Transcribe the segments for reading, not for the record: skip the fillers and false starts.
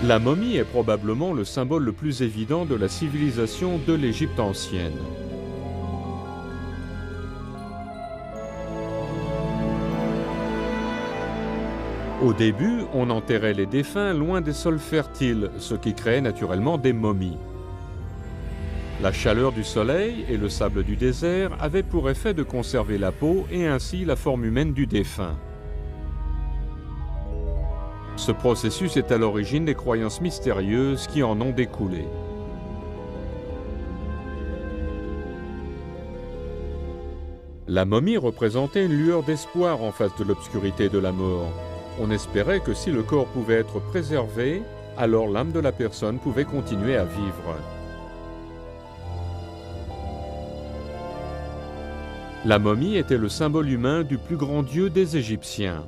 La momie est probablement le symbole le plus évident de la civilisation de l'Égypte ancienne. Au début, on enterrait les défunts loin des sols fertiles, ce qui créait naturellement des momies. La chaleur du soleil et le sable du désert avaient pour effet de conserver la peau et ainsi la forme humaine du défunt. Ce processus est à l'origine des croyances mystérieuses qui en ont découlé. La momie représentait une lueur d'espoir en face de l'obscurité de la mort. On espérait que si le corps pouvait être préservé, alors l'âme de la personne pouvait continuer à vivre. La momie était le symbole humain du plus grand dieu des Égyptiens.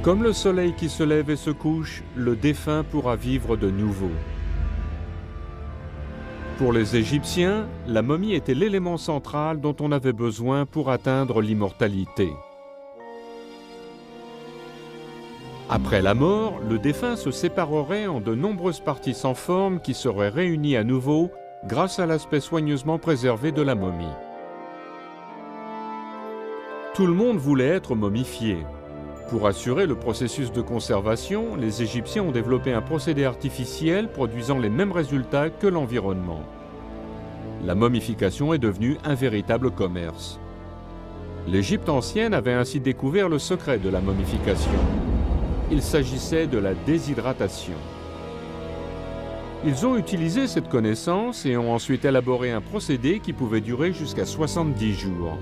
Comme le soleil qui se lève et se couche, le défunt pourra vivre de nouveau. Pour les Égyptiens, la momie était l'élément central dont on avait besoin pour atteindre l'immortalité. Après la mort, le défunt se séparerait en de nombreuses parties sans forme qui seraient réunies à nouveau grâce à l'aspect soigneusement préservé de la momie. Tout le monde voulait être momifié. Pour assurer le processus de conservation, les Égyptiens ont développé un procédé artificiel produisant les mêmes résultats que l'environnement. La momification est devenue un véritable commerce. L'Égypte ancienne avait ainsi découvert le secret de la momification. Il s'agissait de la déshydratation. Ils ont utilisé cette connaissance et ont ensuite élaboré un procédé qui pouvait durer jusqu'à 70 jours.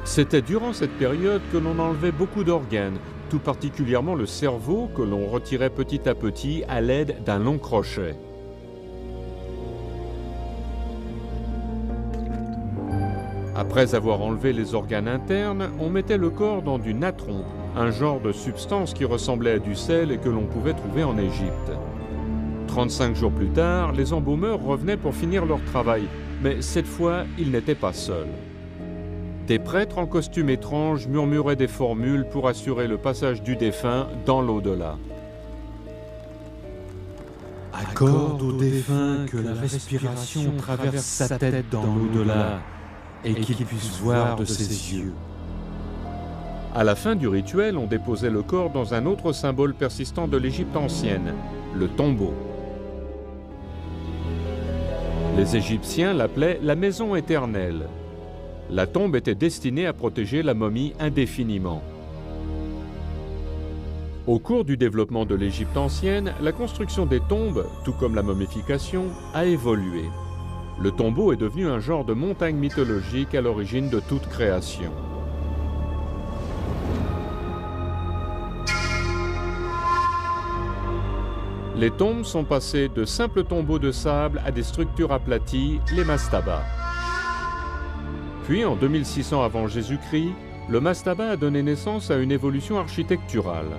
C'était durant cette période que l'on enlevait beaucoup d'organes, tout particulièrement le cerveau que l'on retirait petit à petit à l'aide d'un long crochet. Après avoir enlevé les organes internes, on mettait le corps dans du natron, un genre de substance qui ressemblait à du sel et que l'on pouvait trouver en Égypte. 35 jours plus tard, les embaumeurs revenaient pour finir leur travail, mais cette fois, ils n'étaient pas seuls. Des prêtres en costume étrange murmuraient des formules pour assurer le passage du défunt dans l'au-delà. Accorde au défunt que la respiration traverse sa tête dans l'au-delà et qu'il puisse voir de ses yeux. À la fin du rituel, on déposait le corps dans un autre symbole persistant de l'Égypte ancienne, le tombeau. Les Égyptiens l'appelaient la maison éternelle. La tombe était destinée à protéger la momie indéfiniment. Au cours du développement de l'Égypte ancienne, la construction des tombes, tout comme la momification, a évolué. Le tombeau est devenu un genre de montagne mythologique à l'origine de toute création. Les tombes sont passées de simples tombeaux de sable à des structures aplaties, les mastabas. Puis, en 2600 avant Jésus-Christ, le mastaba a donné naissance à une évolution architecturale.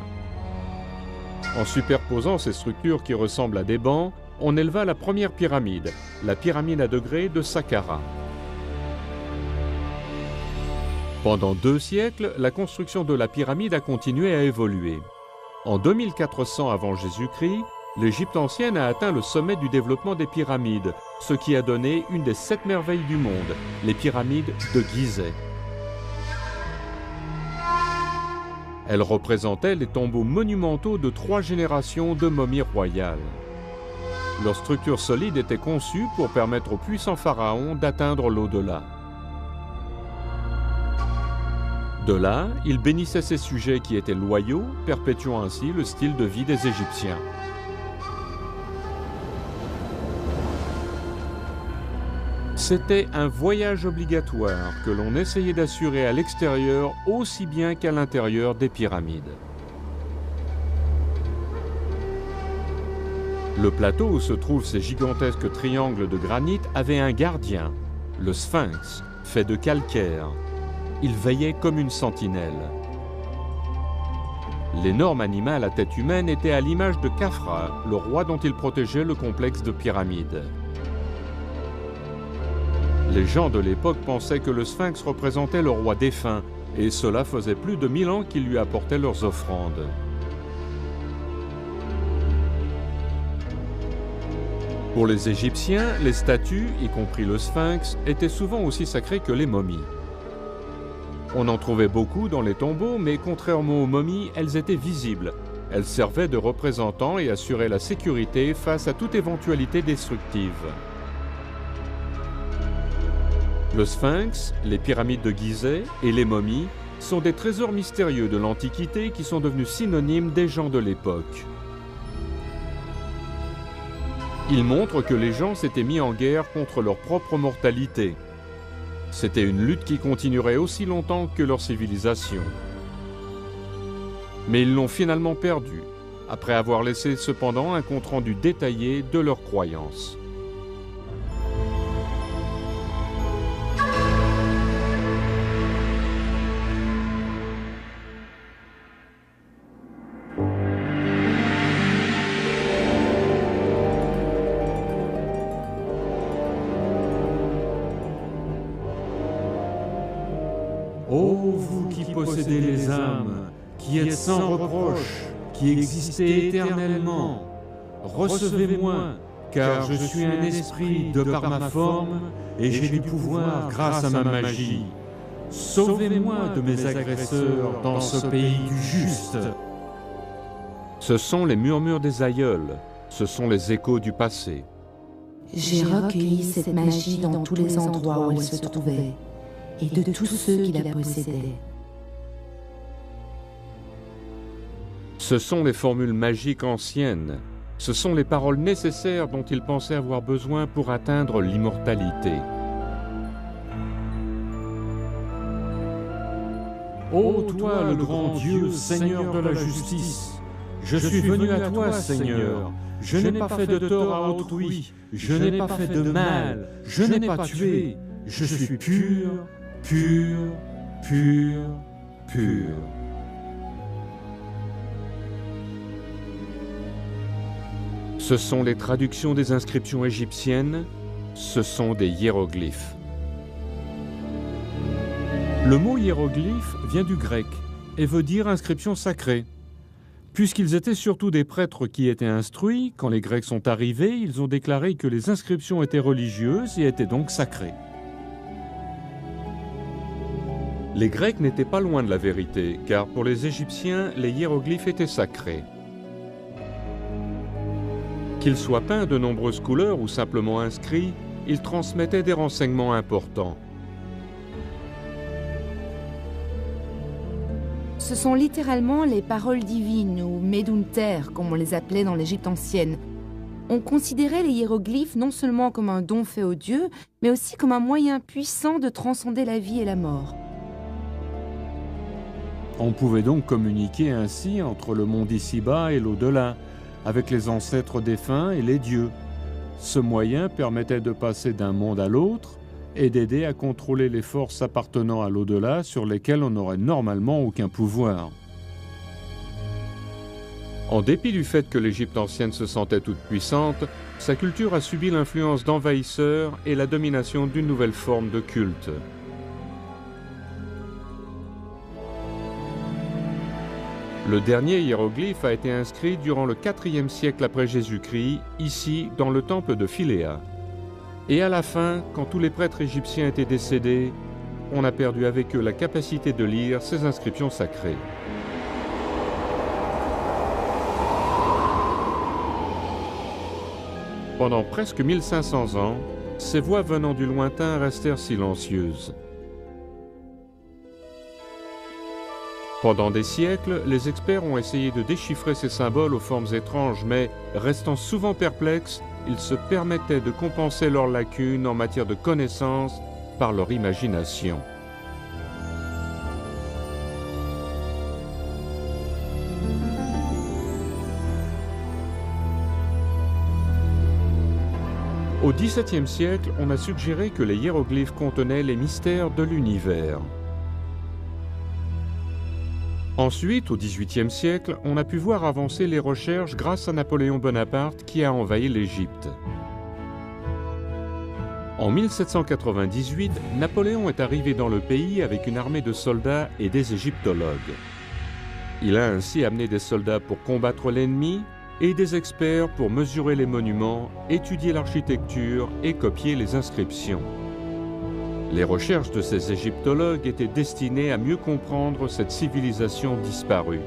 En superposant ces structures qui ressemblent à des bancs, on éleva la première pyramide, la pyramide à degrés de Saqqara. Pendant 2 siècles, la construction de la pyramide a continué à évoluer. En 2400 avant Jésus-Christ, l'Égypte ancienne a atteint le sommet du développement des pyramides, ce qui a donné une des 7 merveilles du monde, les pyramides de Gizeh. Elles représentaient les tombeaux monumentaux de 3 générations de momies royales. Leur structure solide était conçue pour permettre aux puissants pharaons d'atteindre l'au-delà. De là, ils bénissaient ces sujets qui étaient loyaux, perpétuant ainsi le style de vie des Égyptiens. C'était un voyage obligatoire que l'on essayait d'assurer à l'extérieur aussi bien qu'à l'intérieur des pyramides. Le plateau où se trouvent ces gigantesques triangles de granit avait un gardien, le Sphinx, fait de calcaire. Il veillait comme une sentinelle. L'énorme animal à tête humaine était à l'image de Khafra, le roi dont il protégeait le complexe de pyramides. Les gens de l'époque pensaient que le Sphinx représentait le roi défunt, et cela faisait plus de 1000 ans qu'ils lui apportaient leurs offrandes. Pour les Égyptiens, les statues, y compris le Sphinx, étaient souvent aussi sacrées que les momies. On en trouvait beaucoup dans les tombeaux, mais contrairement aux momies, elles étaient visibles. Elles servaient de représentants et assuraient la sécurité face à toute éventualité destructive. Le Sphinx, les pyramides de Gizeh et les momies sont des trésors mystérieux de l'Antiquité qui sont devenus synonymes des gens de l'époque. Ils montrent que les gens s'étaient mis en guerre contre leur propre mortalité. C'était une lutte qui continuerait aussi longtemps que leur civilisation. Mais ils l'ont finalement perdue, après avoir laissé cependant un compte-rendu détaillé de leurs croyances. Ô vous qui possédez les âmes, qui êtes sans reproche, qui existez éternellement, recevez-moi, car je suis un esprit de par ma forme, et j'ai du pouvoir grâce à ma magie. Sauvez-moi de mes agresseurs dans ce pays du juste. Ce sont les murmures des aïeuls, ce sont les échos du passé. J'ai recueilli cette magie dans tous les endroits où elle se trouvait, et de tous ceux qui la possédaient. Ce sont les formules magiques anciennes, ce sont les paroles nécessaires dont ils pensaient avoir besoin pour atteindre l'immortalité. Ô toi, le grand Dieu, Seigneur de la justice, je suis venu à toi, Seigneur. Je n'ai pas fait de tort à autrui, je n'ai pas fait de mal, je n'ai pas tué. Je suis pur, pur, pur, pur. Ce sont les traductions des inscriptions égyptiennes, ce sont des hiéroglyphes. Le mot hiéroglyphe vient du grec et veut dire inscription sacrée. Puisqu'ils étaient surtout des prêtres qui étaient instruits, quand les Grecs sont arrivés, ils ont déclaré que les inscriptions étaient religieuses et étaient donc sacrées. Les Grecs n'étaient pas loin de la vérité, car pour les Égyptiens, les hiéroglyphes étaient sacrés. Qu'ils soient peints de nombreuses couleurs ou simplement inscrits, ils transmettaient des renseignements importants. Ce sont littéralement les paroles divines, ou Medunter, comme on les appelait dans l'Égypte ancienne. On considérait les hiéroglyphes non seulement comme un don fait aux dieux, mais aussi comme un moyen puissant de transcender la vie et la mort. On pouvait donc communiquer ainsi entre le monde ici-bas et l'au-delà, avec les ancêtres défunts et les dieux. Ce moyen permettait de passer d'un monde à l'autre et d'aider à contrôler les forces appartenant à l'au-delà sur lesquelles on n'aurait normalement aucun pouvoir. En dépit du fait que l'Égypte ancienne se sentait toute puissante, sa culture a subi l'influence d'envahisseurs et la domination d'une nouvelle forme de culte. Le dernier hiéroglyphe a été inscrit durant le IVe siècle après Jésus-Christ, ici dans le temple de Philéa. Et à la fin, quand tous les prêtres égyptiens étaient décédés, on a perdu avec eux la capacité de lire ces inscriptions sacrées. Pendant presque 1500 ans, ces voix venant du lointain restèrent silencieuses. Pendant des siècles, les experts ont essayé de déchiffrer ces symboles aux formes étranges, mais, restant souvent perplexes, ils se permettaient de compenser leurs lacunes en matière de connaissances par leur imagination. Au XVIIe siècle, on a suggéré que les hiéroglyphes contenaient les mystères de l'univers. Ensuite, au XVIIIe siècle, on a pu voir avancer les recherches grâce à Napoléon Bonaparte qui a envahi l'Égypte. En 1798, Napoléon est arrivé dans le pays avec une armée de soldats et des égyptologues. Il a ainsi amené des soldats pour combattre l'ennemi et des experts pour mesurer les monuments, étudier l'architecture et copier les inscriptions. Les recherches de ces égyptologues étaient destinées à mieux comprendre cette civilisation disparue.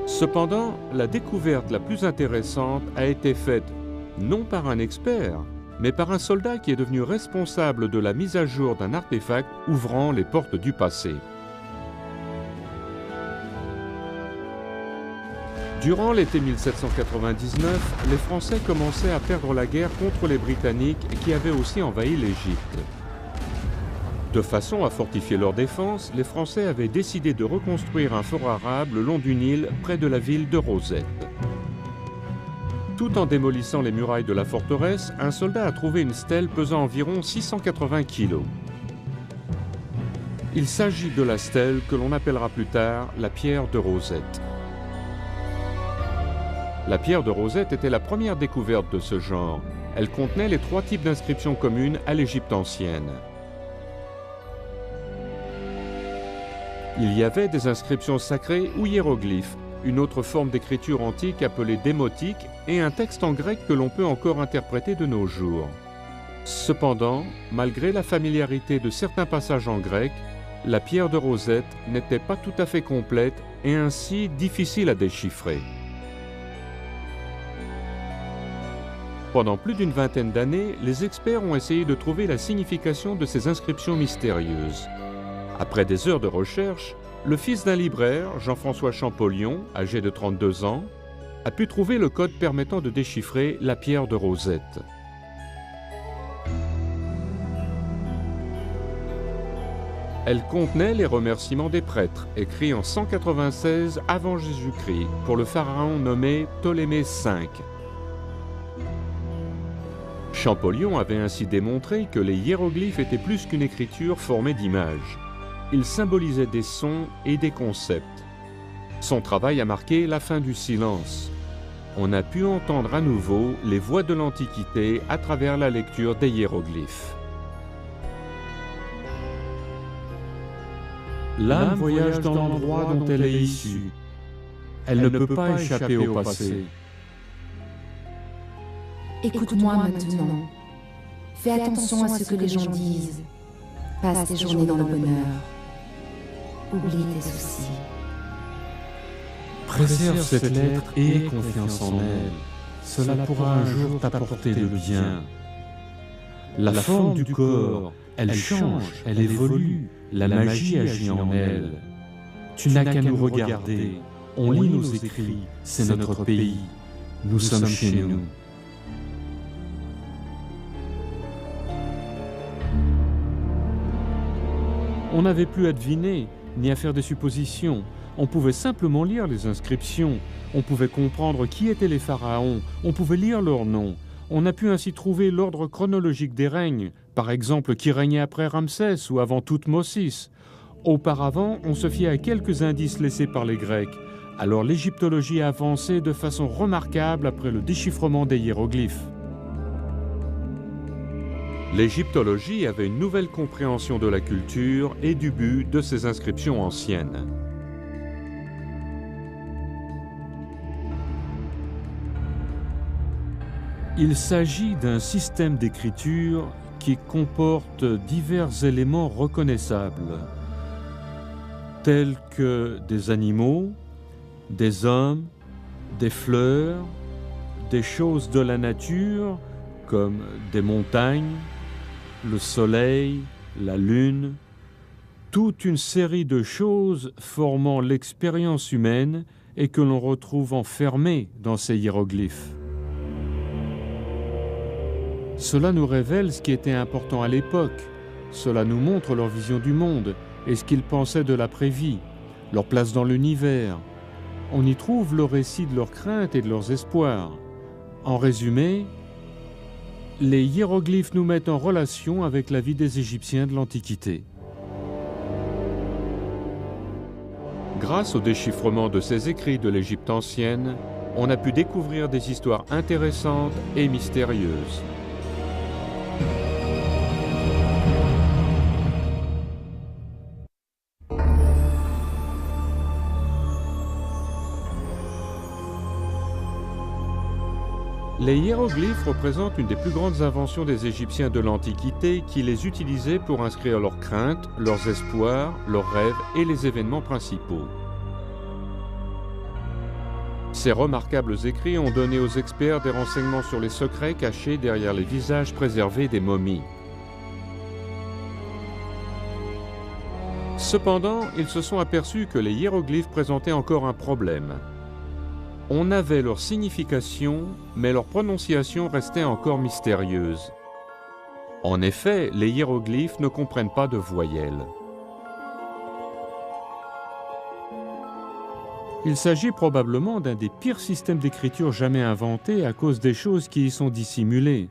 Cependant, la découverte la plus intéressante a été faite non par un expert, mais par un soldat qui est devenu responsable de la mise à jour d'un artefact ouvrant les portes du passé. Durant l'été 1799, les Français commençaient à perdre la guerre contre les Britanniques qui avaient aussi envahi l'Égypte. De façon à fortifier leur défense, les Français avaient décidé de reconstruire un fort arabe le long du Nil près de la ville de Rosette. Tout en démolissant les murailles de la forteresse, un soldat a trouvé une stèle pesant environ 680 kg. Il s'agit de la stèle que l'on appellera plus tard la pierre de Rosette. La pierre de Rosette était la première découverte de ce genre. Elle contenait les 3 types d'inscriptions communes à l'Égypte ancienne. Il y avait des inscriptions sacrées ou hiéroglyphes, une autre forme d'écriture antique appelée démotique et un texte en grec que l'on peut encore interpréter de nos jours. Cependant, malgré la familiarité de certains passages en grec, la pierre de Rosette n'était pas tout à fait complète et ainsi difficile à déchiffrer. Pendant plus d'une vingtaine d'années, les experts ont essayé de trouver la signification de ces inscriptions mystérieuses. Après des heures de recherche, le fils d'un libraire, Jean-François Champollion, âgé de 32 ans, a pu trouver le code permettant de déchiffrer la pierre de Rosette. Elle contenait les remerciements des prêtres, écrits en 196 avant Jésus-Christ, pour le pharaon nommé Ptolémée V. Champollion avait ainsi démontré que les hiéroglyphes étaient plus qu'une écriture formée d'images. Ils symbolisaient des sons et des concepts. Son travail a marqué la fin du silence. On a pu entendre à nouveau les voix de l'Antiquité à travers la lecture des hiéroglyphes. L'âme voyage dans l'endroit dont elle est issue. Elle ne peut pas échapper au passé. Écoute-moi maintenant. Fais attention à ce que les gens disent. Passe tes journées dans le bonheur. Oublie tes soucis. Préserve cette lettre et aie confiance en elle. Cela pourra un jour t'apporter le bien. La forme du corps, elle change, elle évolue. La magie agit en elle. Tu n'as qu'à nous regarder. On lit nos écrits. C'est notre pays. Nous sommes chez nous. On n'avait plus à deviner, ni à faire des suppositions. On pouvait simplement lire les inscriptions. On pouvait comprendre qui étaient les pharaons. On pouvait lire leurs noms. On a pu ainsi trouver l'ordre chronologique des règnes, par exemple qui régnait après Ramsès ou avant Thoutmôsis. Auparavant, on se fiait à quelques indices laissés par les Grecs. Alors l'égyptologie a avancé de façon remarquable après le déchiffrement des hiéroglyphes. L'égyptologie avait une nouvelle compréhension de la culture et du but de ces inscriptions anciennes. Il s'agit d'un système d'écriture qui comporte divers éléments reconnaissables, tels que des animaux, des hommes, des fleurs, des choses de la nature, comme des montagnes, le soleil, la lune, toute une série de choses formant l'expérience humaine et que l'on retrouve enfermées dans ces hiéroglyphes. Cela nous révèle ce qui était important à l'époque, cela nous montre leur vision du monde et ce qu'ils pensaient de l'après-vie, leur place dans l'univers. On y trouve le récit de leurs craintes et de leurs espoirs. En résumé, les hiéroglyphes nous mettent en relation avec la vie des Égyptiens de l'Antiquité. Grâce au déchiffrement de ces écrits de l'Égypte ancienne, on a pu découvrir des histoires intéressantes et mystérieuses. Les hiéroglyphes représentent une des plus grandes inventions des Égyptiens de l'Antiquité qui les utilisaient pour inscrire leurs craintes, leurs espoirs, leurs rêves et les événements principaux. Ces remarquables écrits ont donné aux experts des renseignements sur les secrets cachés derrière les visages préservés des momies. Cependant, ils se sont aperçus que les hiéroglyphes présentaient encore un problème. On avait leur signification, mais leur prononciation restait encore mystérieuse. En effet, les hiéroglyphes ne comprennent pas de voyelles. Il s'agit probablement d'un des pires systèmes d'écriture jamais inventés à cause des choses qui y sont dissimulées.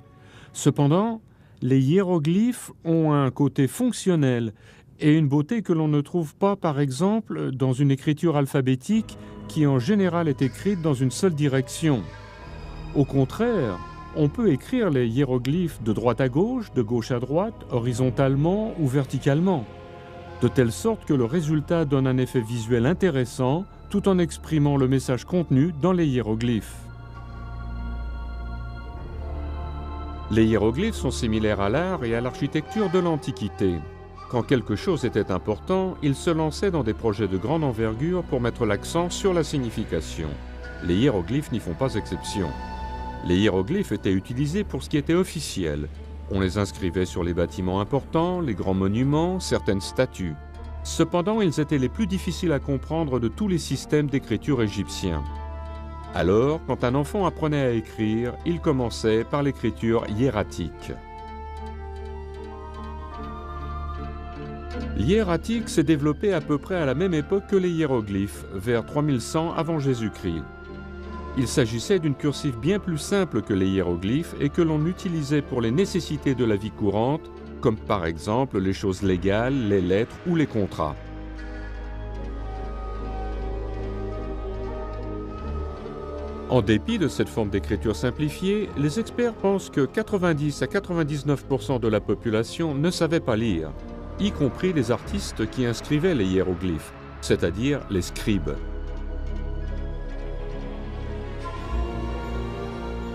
Cependant, les hiéroglyphes ont un côté fonctionnel et une beauté que l'on ne trouve pas, par exemple, dans une écriture alphabétique qui en général est écrite dans une seule direction. Au contraire, on peut écrire les hiéroglyphes de droite à gauche, de gauche à droite, horizontalement ou verticalement, de telle sorte que le résultat donne un effet visuel intéressant tout en exprimant le message contenu dans les hiéroglyphes. Les hiéroglyphes sont similaires à l'art et à l'architecture de l'Antiquité. Quand quelque chose était important, ils se lançaient dans des projets de grande envergure pour mettre l'accent sur la signification. Les hiéroglyphes n'y font pas exception. Les hiéroglyphes étaient utilisés pour ce qui était officiel. On les inscrivait sur les bâtiments importants, les grands monuments, certaines statues. Cependant, ils étaient les plus difficiles à comprendre de tous les systèmes d'écriture égyptiens. Alors, quand un enfant apprenait à écrire, il commençait par l'écriture hiératique. L'hiératique s'est développé à peu près à la même époque que les hiéroglyphes, vers 3100 avant Jésus-Christ. Il s'agissait d'une cursive bien plus simple que les hiéroglyphes et que l'on utilisait pour les nécessités de la vie courante, comme par exemple les choses légales, les lettres ou les contrats. En dépit de cette forme d'écriture simplifiée, les experts pensent que 90 à 99% de la population ne savait pas lire, y compris les artistes qui inscrivaient les hiéroglyphes, c'est-à-dire les scribes.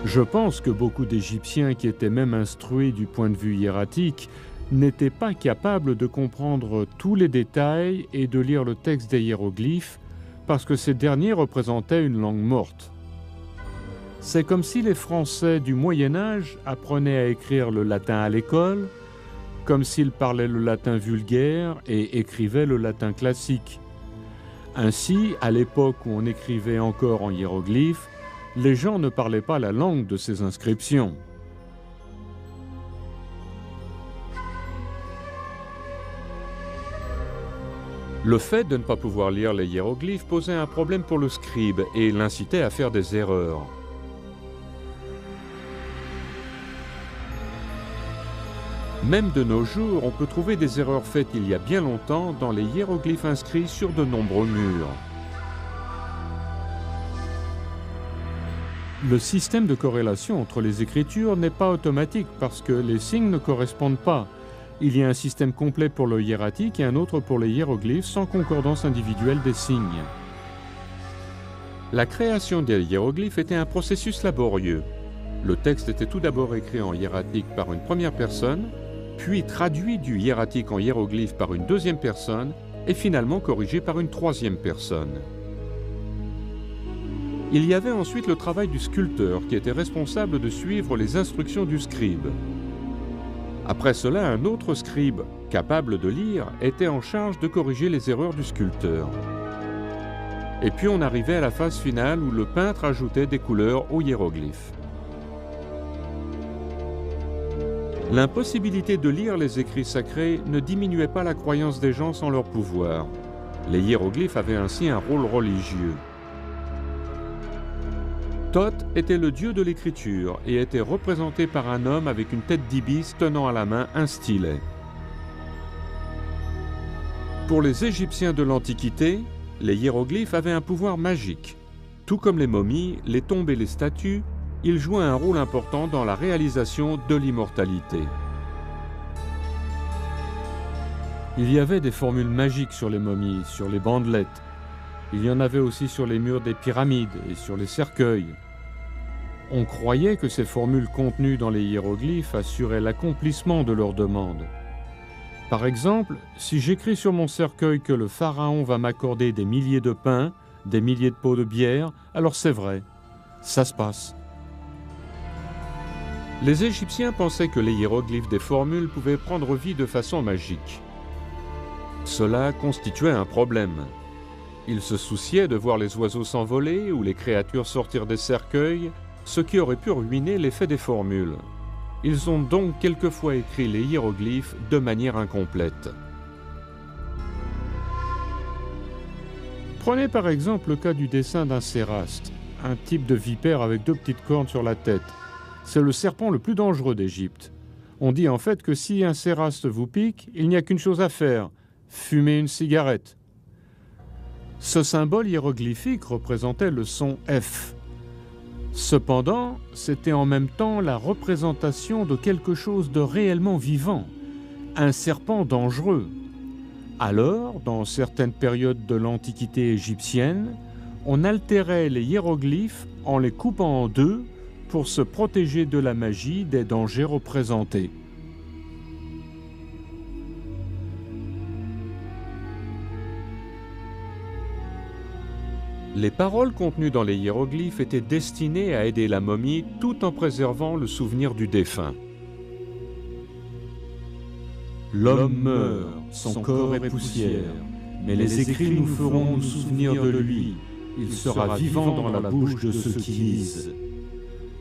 Je pense que beaucoup d'Égyptiens qui étaient même instruits du point de vue hiératique n'étaient pas capables de comprendre tous les détails et de lire le texte des hiéroglyphes parce que ces derniers représentaient une langue morte. C'est comme si les Français du Moyen Âge apprenaient à écrire le latin à l'école, comme s'ils parlaient le latin vulgaire et écrivaient le latin classique. Ainsi, à l'époque où on écrivait encore en hiéroglyphes, les gens ne parlaient pas la langue de ces inscriptions. Le fait de ne pas pouvoir lire les hiéroglyphes posait un problème pour le scribe et l'incitait à faire des erreurs. Même de nos jours, on peut trouver des erreurs faites il y a bien longtemps dans les hiéroglyphes inscrits sur de nombreux murs. Le système de corrélation entre les écritures n'est pas automatique parce que les signes ne correspondent pas. Il y a un système complet pour le hiératique et un autre pour les hiéroglyphes sans concordance individuelle des signes. La création des hiéroglyphes était un processus laborieux. Le texte était tout d'abord écrit en hiératique par une première personne, puis traduit du hiératique en hiéroglyphe par une deuxième personne et finalement corrigé par une troisième personne. Il y avait ensuite le travail du sculpteur qui était responsable de suivre les instructions du scribe. Après cela, un autre scribe, capable de lire, était en charge de corriger les erreurs du sculpteur. Et puis on arrivait à la phase finale où le peintre ajoutait des couleurs aux hiéroglyphes. L'impossibilité de lire les écrits sacrés ne diminuait pas la croyance des gens sans leur pouvoir. Les hiéroglyphes avaient ainsi un rôle religieux. Thoth était le dieu de l'écriture et était représenté par un homme avec une tête d'ibis tenant à la main un stylet. Pour les Égyptiens de l'Antiquité, les hiéroglyphes avaient un pouvoir magique. Tout comme les momies, les tombes et les statues, ils jouaient un rôle important dans la réalisation de l'immortalité. Il y avait des formules magiques sur les momies, sur les bandelettes. Il y en avait aussi sur les murs des pyramides et sur les cercueils. On croyait que ces formules contenues dans les hiéroglyphes assuraient l'accomplissement de leurs demandes. Par exemple, si j'écris sur mon cercueil que le pharaon va m'accorder des milliers de pains, des milliers de pots de bière, alors c'est vrai, ça se passe. Les Égyptiens pensaient que les hiéroglyphes des formules pouvaient prendre vie de façon magique. Cela constituait un problème. Ils se souciaient de voir les oiseaux s'envoler ou les créatures sortir des cercueils, ce qui aurait pu ruiner l'effet des formules. Ils ont donc quelquefois écrit les hiéroglyphes de manière incomplète. Prenez par exemple le cas du dessin d'un céraste, un type de vipère avec 2 petites cornes sur la tête. C'est le serpent le plus dangereux d'Égypte. On dit en fait que si un céraste vous pique, il n'y a qu'une chose à faire, fumer une cigarette. Ce symbole hiéroglyphique représentait le son F. Cependant, c'était en même temps la représentation de quelque chose de réellement vivant, un serpent dangereux. Alors, dans certaines périodes de l'Antiquité égyptienne, on altérait les hiéroglyphes en les coupant en 2 pour se protéger de la magie des dangers représentés. Les paroles contenues dans les hiéroglyphes étaient destinées à aider la momie tout en préservant le souvenir du défunt. L'homme meurt, son corps est poussière, mais les écrits nous feront nous souvenir de lui. Il sera vivant dans la bouche de ceux qui lisent.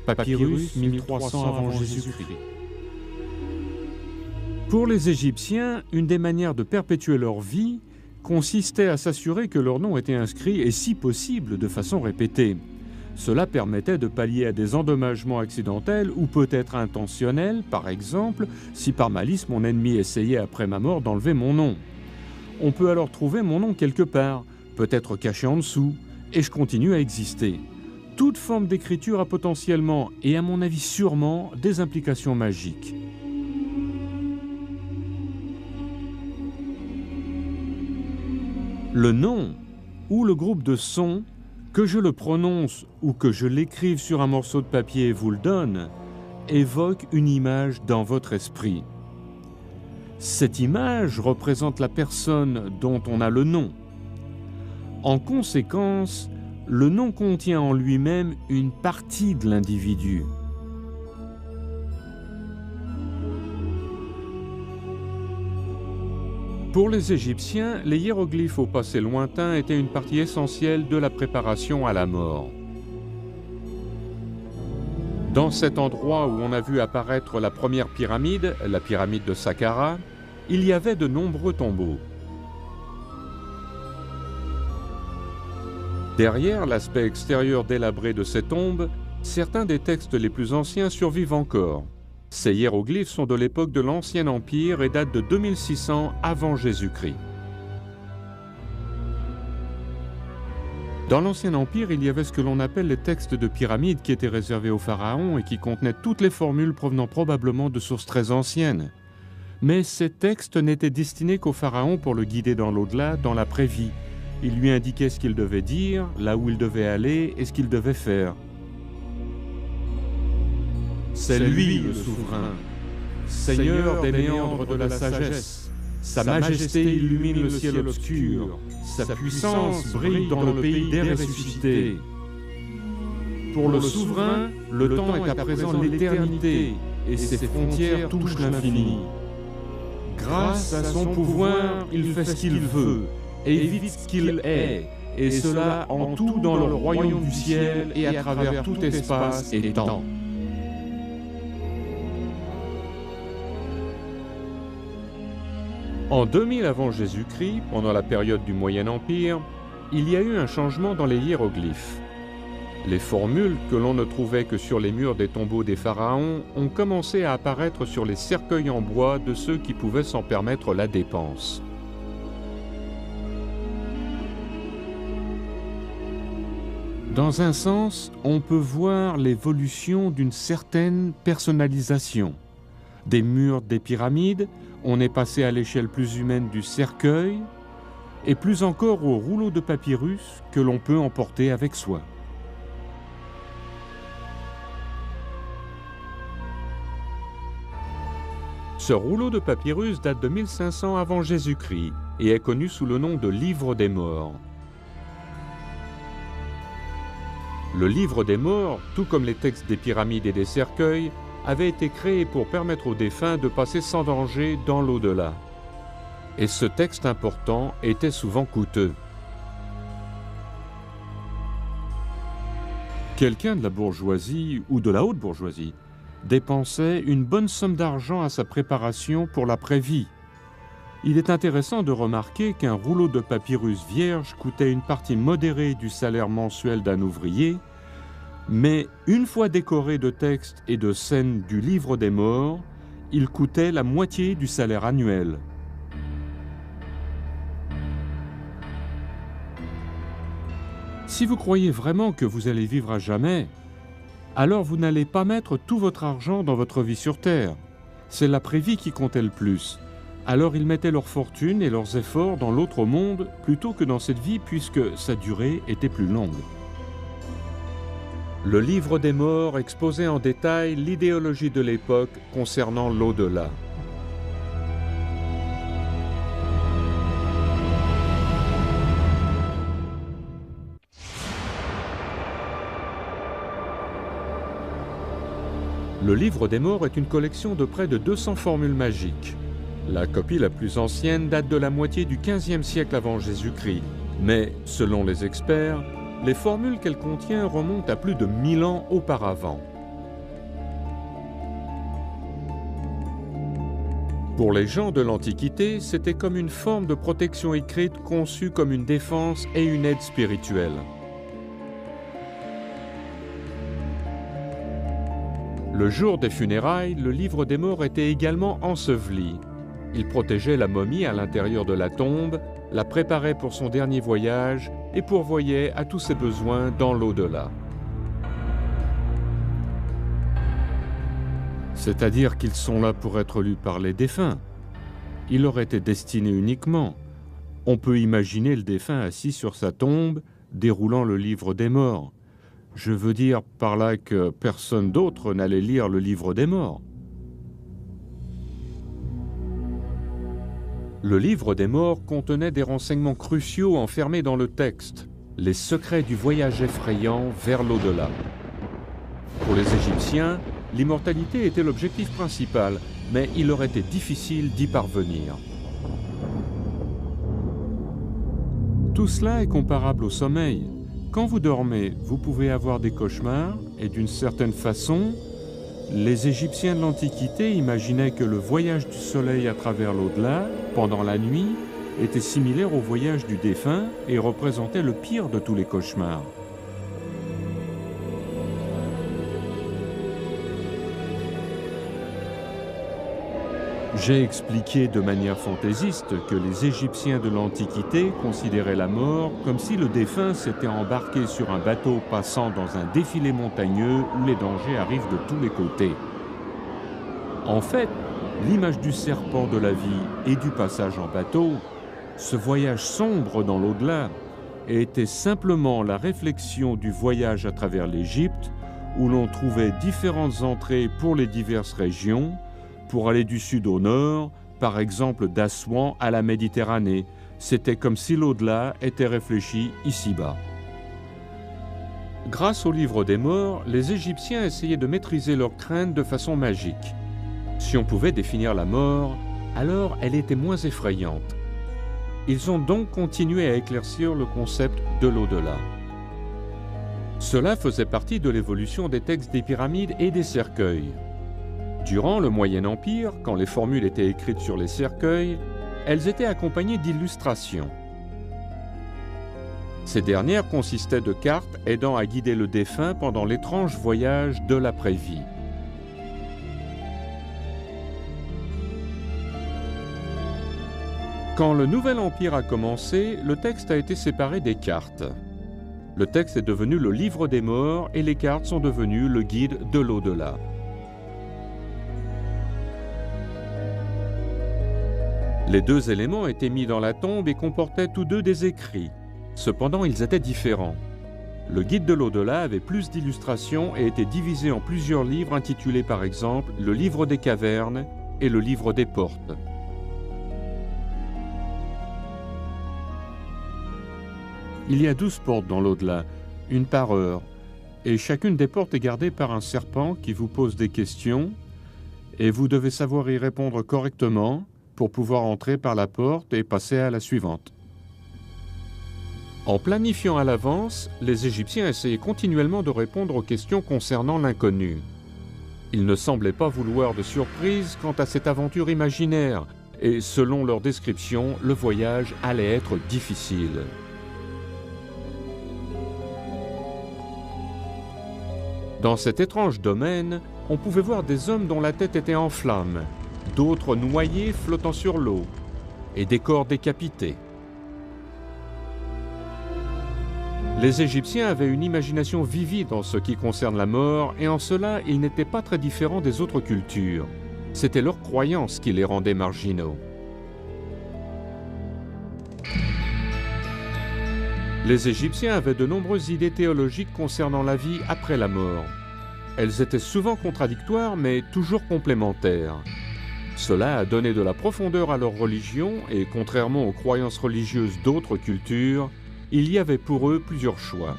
Papyrus 1300 avant Jésus-Christ. Pour les Égyptiens, une des manières de perpétuer leur vie consistait à s'assurer que leur nom était inscrit et si possible de façon répétée. Cela permettait de pallier à des endommagements accidentels ou peut-être intentionnels, par exemple, si par malice mon ennemi essayait après ma mort d'enlever mon nom. On peut alors trouver mon nom quelque part, peut-être caché en dessous, et je continue à exister. Toute forme d'écriture a potentiellement, et à mon avis sûrement, des implications magiques. Le nom ou le groupe de sons, que je le prononce ou que je l'écrive sur un morceau de papier et vous le donne, évoque une image dans votre esprit. Cette image représente la personne dont on a le nom. En conséquence, le nom contient en lui-même une partie de l'individu. Pour les Égyptiens, les hiéroglyphes au passé lointain étaient une partie essentielle de la préparation à la mort. Dans cet endroit où on a vu apparaître la première pyramide, la pyramide de Saqqara, il y avait de nombreux tombeaux. Derrière l'aspect extérieur délabré de ces tombes, certains des textes les plus anciens survivent encore. Ces hiéroglyphes sont de l'époque de l'Ancien Empire et datent de 2600 avant Jésus-Christ. Dans l'Ancien Empire, il y avait ce que l'on appelle les textes de pyramide qui étaient réservés aux pharaons et qui contenaient toutes les formules provenant probablement de sources très anciennes. Mais ces textes n'étaient destinés qu'au pharaon pour le guider dans l'au-delà, dans l'après-vie. Ils lui indiquaient ce qu'il devait dire, là où il devait aller et ce qu'il devait faire. C'est lui le souverain, Seigneur des méandres de la sagesse. Sa majesté illumine le ciel obscur, sa puissance brille dans le pays des ressuscités. Pour le souverain, le temps est à présent l'éternité, et ses frontières touchent l'infini. Grâce à son pouvoir, il fait ce qu'il veut, et évite ce qu'il est, et cela en tout dans le royaume du ciel et à travers tout espace et temps. En 2000 avant Jésus-Christ, pendant la période du Moyen Empire, il y a eu un changement dans les hiéroglyphes. Les formules que l'on ne trouvait que sur les murs des tombeaux des pharaons ont commencé à apparaître sur les cercueils en bois de ceux qui pouvaient s'en permettre la dépense. Dans un sens, on peut voir l'évolution d'une certaine personnalisation. Des murs des pyramides, on est passé à l'échelle plus humaine du cercueil, et plus encore au rouleau de papyrus que l'on peut emporter avec soi. Ce rouleau de papyrus date de 1500 avant Jésus-Christ et est connu sous le nom de Livre des Morts. Le Livre des Morts, tout comme les textes des pyramides et des cercueils, avait été créé pour permettre aux défunts de passer sans danger dans l'au-delà. Et ce texte important était souvent coûteux. Quelqu'un de la bourgeoisie ou de la haute bourgeoisie dépensait une bonne somme d'argent à sa préparation pour l'après-vie. Il est intéressant de remarquer qu'un rouleau de papyrus vierge coûtait une partie modérée du salaire mensuel d'un ouvrier, mais une fois décoré de textes et de scènes du Livre des Morts, il coûtait la moitié du salaire annuel. Si vous croyez vraiment que vous allez vivre à jamais, alors vous n'allez pas mettre tout votre argent dans votre vie sur Terre. C'est l'après-vie qui comptait le plus. Alors ils mettaient leur fortune et leurs efforts dans l'autre monde plutôt que dans cette vie puisque sa durée était plus longue. Le Livre des Morts exposait en détail l'idéologie de l'époque concernant l'au-delà. Le Livre des Morts est une collection de près de 200 formules magiques. La copie la plus ancienne date de la moitié du XVe siècle avant Jésus-Christ, mais, selon les experts, les formules qu'elle contient remontent à plus de 1000 ans auparavant. Pour les gens de l'Antiquité, c'était comme une forme de protection écrite conçue comme une défense et une aide spirituelle. Le jour des funérailles, le Livre des Morts était également enseveli. Il protégeait la momie à l'intérieur de la tombe, la préparait pour son dernier voyage et pourvoyait à tous ses besoins dans l'au-delà. C'est-à-dire qu'ils sont là pour être lus par les défunts. Il leur était destiné uniquement. On peut imaginer le défunt assis sur sa tombe, déroulant le Livre des Morts. Je veux dire par là que personne d'autre n'allait lire le Livre des Morts. Le Livre des Morts contenait des renseignements cruciaux enfermés dans le texte, les secrets du voyage effrayant vers l'au-delà. Pour les Égyptiens, l'immortalité était l'objectif principal, mais il leur était difficile d'y parvenir. Tout cela est comparable au sommeil. Quand vous dormez, vous pouvez avoir des cauchemars et d'une certaine façon, les Égyptiens de l'Antiquité imaginaient que le voyage du soleil à travers l'au-delà, pendant la nuit, était similaire au voyage du défunt et représentait le pire de tous les cauchemars. J'ai expliqué de manière fantaisiste que les Égyptiens de l'Antiquité considéraient la mort comme si le défunt s'était embarqué sur un bateau passant dans un défilé montagneux où les dangers arrivent de tous les côtés. En fait, l'image du serpent de la vie et du passage en bateau, ce voyage sombre dans l'au-delà, était simplement la réflexion du voyage à travers l'Égypte où l'on trouvait différentes entrées pour les diverses régions, pour aller du sud au nord, par exemple d'Assouan à la Méditerranée. C'était comme si l'au-delà était réfléchi ici-bas. Grâce au Livre des Morts, les Égyptiens essayaient de maîtriser leurs craintes de façon magique. Si on pouvait définir la mort, alors elle était moins effrayante. Ils ont donc continué à éclaircir le concept de l'au-delà. Cela faisait partie de l'évolution des textes des pyramides et des cercueils. Durant le Moyen Empire, quand les formules étaient écrites sur les cercueils, elles étaient accompagnées d'illustrations. Ces dernières consistaient de cartes aidant à guider le défunt pendant l'étrange voyage de l'après-vie. Quand le Nouvel Empire a commencé, le texte a été séparé des cartes. Le texte est devenu le Livre des Morts et les cartes sont devenues le guide de l'au-delà. Les deux éléments étaient mis dans la tombe et comportaient tous deux des écrits. Cependant, ils étaient différents. Le guide de l'au-delà avait plus d'illustrations et était divisé en plusieurs livres intitulés par exemple « Le livre des cavernes » et le livre des portes. Il y a 12 portes dans l'au-delà, une par heure, et chacune des portes est gardée par un serpent qui vous pose des questions, et vous devez savoir y répondre correctement pour pouvoir entrer par la porte et passer à la suivante. En planifiant à l'avance, les Égyptiens essayaient continuellement de répondre aux questions concernant l'inconnu. Ils ne semblaient pas vouloir de surprise quant à cette aventure imaginaire, et selon leur description, le voyage allait être difficile. Dans cet étrange domaine, on pouvait voir des hommes dont la tête était en flammes, d'autres noyés flottant sur l'eau, et des corps décapités. Les Égyptiens avaient une imagination vivide en ce qui concerne la mort, et en cela, ils n'étaient pas très différents des autres cultures. C'était leur croyance qui les rendait marginaux. Les Égyptiens avaient de nombreuses idées théologiques concernant la vie après la mort. Elles étaient souvent contradictoires, mais toujours complémentaires. Cela a donné de la profondeur à leur religion, et contrairement aux croyances religieuses d'autres cultures, il y avait pour eux plusieurs choix.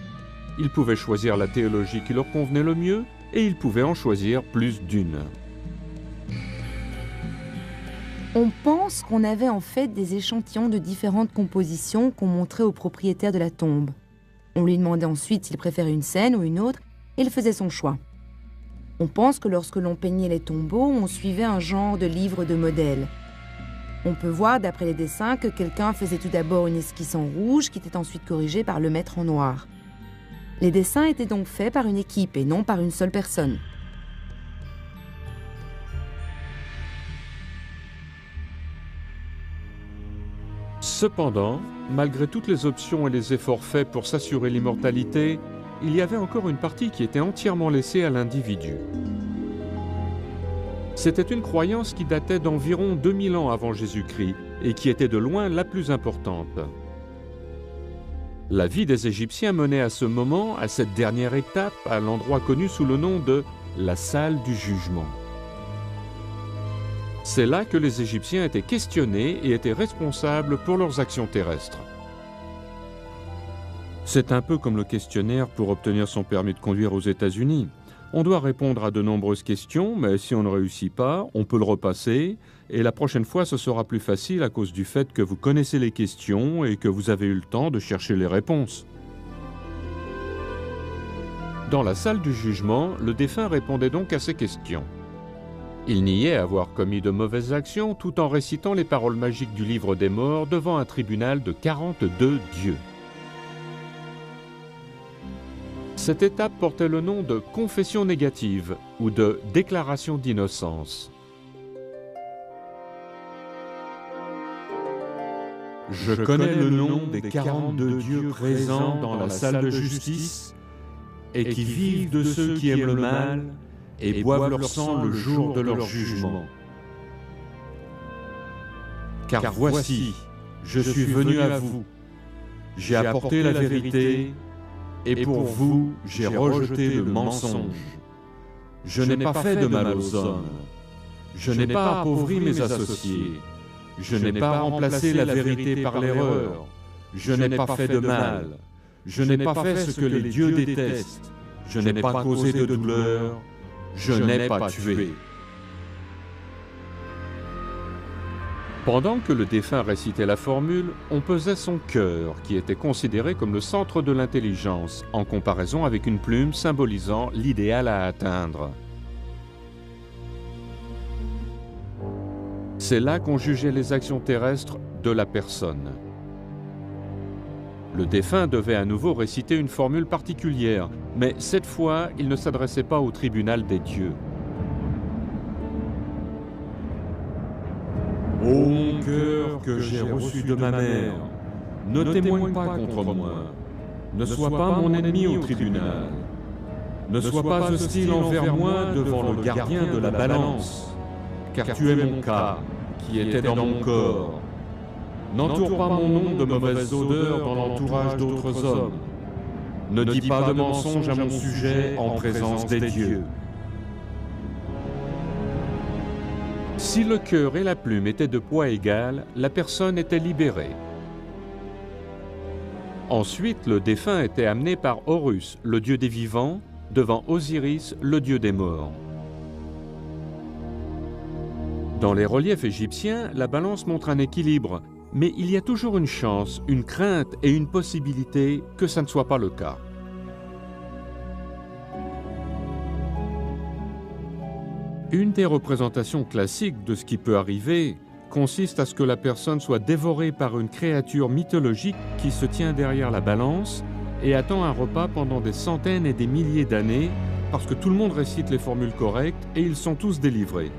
Ils pouvaient choisir la théologie qui leur convenait le mieux, et ils pouvaient en choisir plus d'une. On pense qu'on avait en fait des échantillons de différentes compositions qu'on montrait au propriétaire de la tombe. On lui demandait ensuite s'il préférait une scène ou une autre, et il faisait son choix. On pense que lorsque l'on peignait les tombeaux, on suivait un genre de livre de modèles. On peut voir d'après les dessins que quelqu'un faisait tout d'abord une esquisse en rouge qui était ensuite corrigée par le maître en noir. Les dessins étaient donc faits par une équipe et non par une seule personne. Cependant, malgré toutes les options et les efforts faits pour s'assurer l'immortalité, il y avait encore une partie qui était entièrement laissée à l'individu. C'était une croyance qui datait d'environ 2000 ans avant Jésus-Christ et qui était de loin la plus importante. La vie des Égyptiens menait à ce moment, à cette dernière étape, à l'endroit connu sous le nom de la salle du jugement. C'est là que les Égyptiens étaient questionnés et étaient responsables pour leurs actions terrestres. C'est un peu comme le questionnaire pour obtenir son permis de conduire aux États-Unis. On doit répondre à de nombreuses questions, mais si on ne réussit pas, on peut le repasser, et la prochaine fois ce sera plus facile à cause du fait que vous connaissez les questions et que vous avez eu le temps de chercher les réponses. Dans la salle du jugement, le défunt répondait donc à ces questions. Il niait avoir commis de mauvaises actions tout en récitant les paroles magiques du livre des morts devant un tribunal de 42 dieux. Cette étape portait le nom de confession négative ou de déclaration d'innocence. Je connais le nom des 42 dieux présents dans la salle de justice et qui vivent de ceux qui aiment le mal et boivent leur sang le jour de leur jugement. Car voici, je suis venu à vous. J'ai apporté la vérité et pour vous, j'ai rejeté le mensonge. Je n'ai pas fait de mal aux hommes. Je n'ai pas appauvri mes associés. Je n'ai pas remplacé la vérité par l'erreur. Je n'ai pas fait de mal. Je n'ai pas fait ce que les dieux détestent. Je n'ai pas causé de douleur. Je n'ai pas tué. Pendant que le défunt récitait la formule, on pesait son cœur, qui était considéré comme le centre de l'intelligence, en comparaison avec une plume symbolisant l'idéal à atteindre. C'est là qu'on jugeait les actions terrestres de la personne. Le défunt devait à nouveau réciter une formule particulière, mais cette fois, il ne s'adressait pas au tribunal des dieux. Ô mon cœur que j'ai reçu de ma mère, ne témoigne pas contre moi. Ne sois pas mon ennemi au tribunal. Ne sois pas hostile envers moi devant le gardien de la balance, car tu es mon cas, qui était dans mon corps. N'entoure pas mon nom de mauvaises odeurs dans l'entourage d'autres hommes. Ne dis pas de mensonges à mon sujet en présence des dieux. Si le cœur et la plume étaient de poids égal, la personne était libérée. Ensuite, le défunt était amené par Horus, le dieu des vivants, devant Osiris, le dieu des morts. Dans les reliefs égyptiens, la balance montre un équilibre, mais il y a toujours une chance, une crainte et une possibilité que ça ne soit pas le cas. Une des représentations classiques de ce qui peut arriver consiste à ce que la personne soit dévorée par une créature mythologique qui se tient derrière la balance et attend un repas pendant des centaines et des milliers d'années parce que tout le monde récite les formules correctes et ils sont tous délivrés.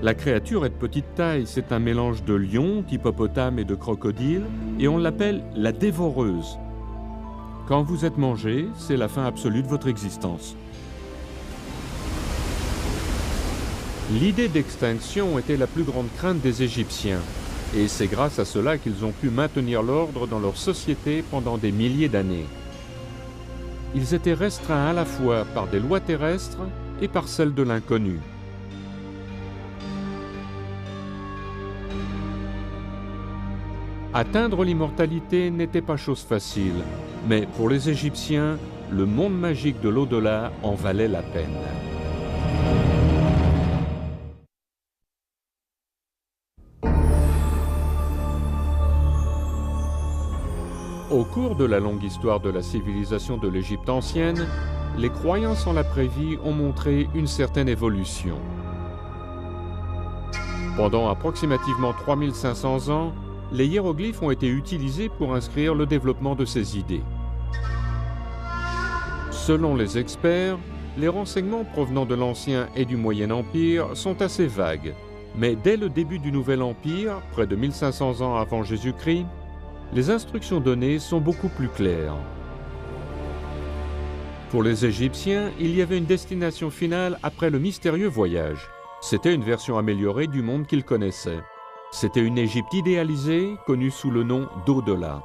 La créature est de petite taille, c'est un mélange de lion, d'hippopotame et de crocodile, et on l'appelle la dévoreuse. Quand vous êtes mangé, c'est la fin absolue de votre existence. L'idée d'extinction était la plus grande crainte des Égyptiens, et c'est grâce à cela qu'ils ont pu maintenir l'ordre dans leur société pendant des milliers d'années. Ils étaient restreints à la fois par des lois terrestres et par celles de l'inconnu. Atteindre l'immortalité n'était pas chose facile, mais pour les Égyptiens, le monde magique de l'au-delà en valait la peine. Au cours de la longue histoire de la civilisation de l'Égypte ancienne, les croyances en l'après-vie ont montré une certaine évolution. Pendant approximativement 3500 ans, les hiéroglyphes ont été utilisés pour inscrire le développement de ces idées. Selon les experts, les renseignements provenant de l'Ancien et du Moyen Empire sont assez vagues, mais dès le début du Nouvel Empire, près de 1500 ans avant Jésus-Christ, les instructions données sont beaucoup plus claires. Pour les Égyptiens, il y avait une destination finale après le mystérieux voyage. C'était une version améliorée du monde qu'ils connaissaient. C'était une Égypte idéalisée, connue sous le nom d'au-delà.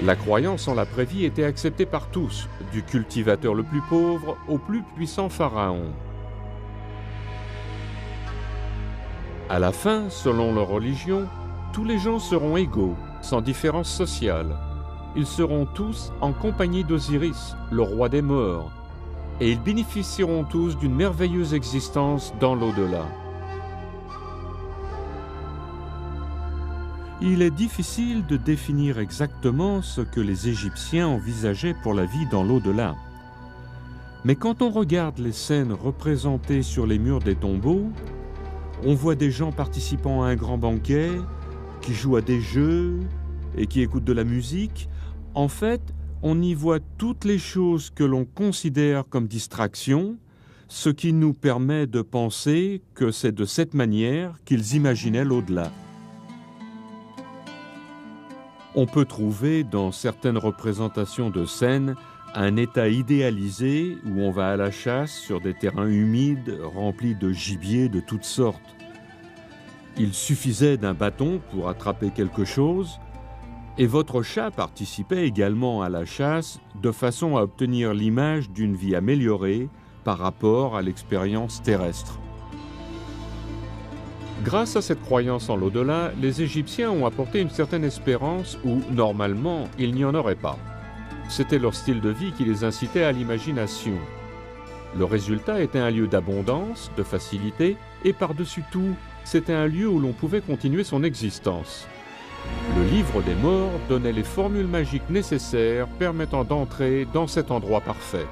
La croyance en l'après-vie était acceptée par tous, du cultivateur le plus pauvre au plus puissant pharaon. À la fin, selon leur religion, tous les gens seront égaux, sans différence sociale. Ils seront tous en compagnie d'Osiris, le roi des morts, et ils bénéficieront tous d'une merveilleuse existence dans l'au-delà. Il est difficile de définir exactement ce que les Égyptiens envisageaient pour la vie dans l'au-delà. Mais quand on regarde les scènes représentées sur les murs des tombeaux, on voit des gens participant à un grand banquet, qui jouent à des jeux et qui écoutent de la musique. En fait, on y voit toutes les choses que l'on considère comme distractions, ce qui nous permet de penser que c'est de cette manière qu'ils imaginaient l'au-delà. On peut trouver dans certaines représentations de scènes un état idéalisé où on va à la chasse sur des terrains humides remplis de gibier de toutes sortes. Il suffisait d'un bâton pour attraper quelque chose, et votre chat participait également à la chasse de façon à obtenir l'image d'une vie améliorée par rapport à l'expérience terrestre. Grâce à cette croyance en l'au-delà, les Égyptiens ont apporté une certaine espérance où, normalement, il n'y en aurait pas. C'était leur style de vie qui les incitait à l'imagination. Le résultat était un lieu d'abondance, de facilité, et par-dessus tout, c'était un lieu où l'on pouvait continuer son existence. Le livre des morts donnait les formules magiques nécessaires permettant d'entrer dans cet endroit parfait.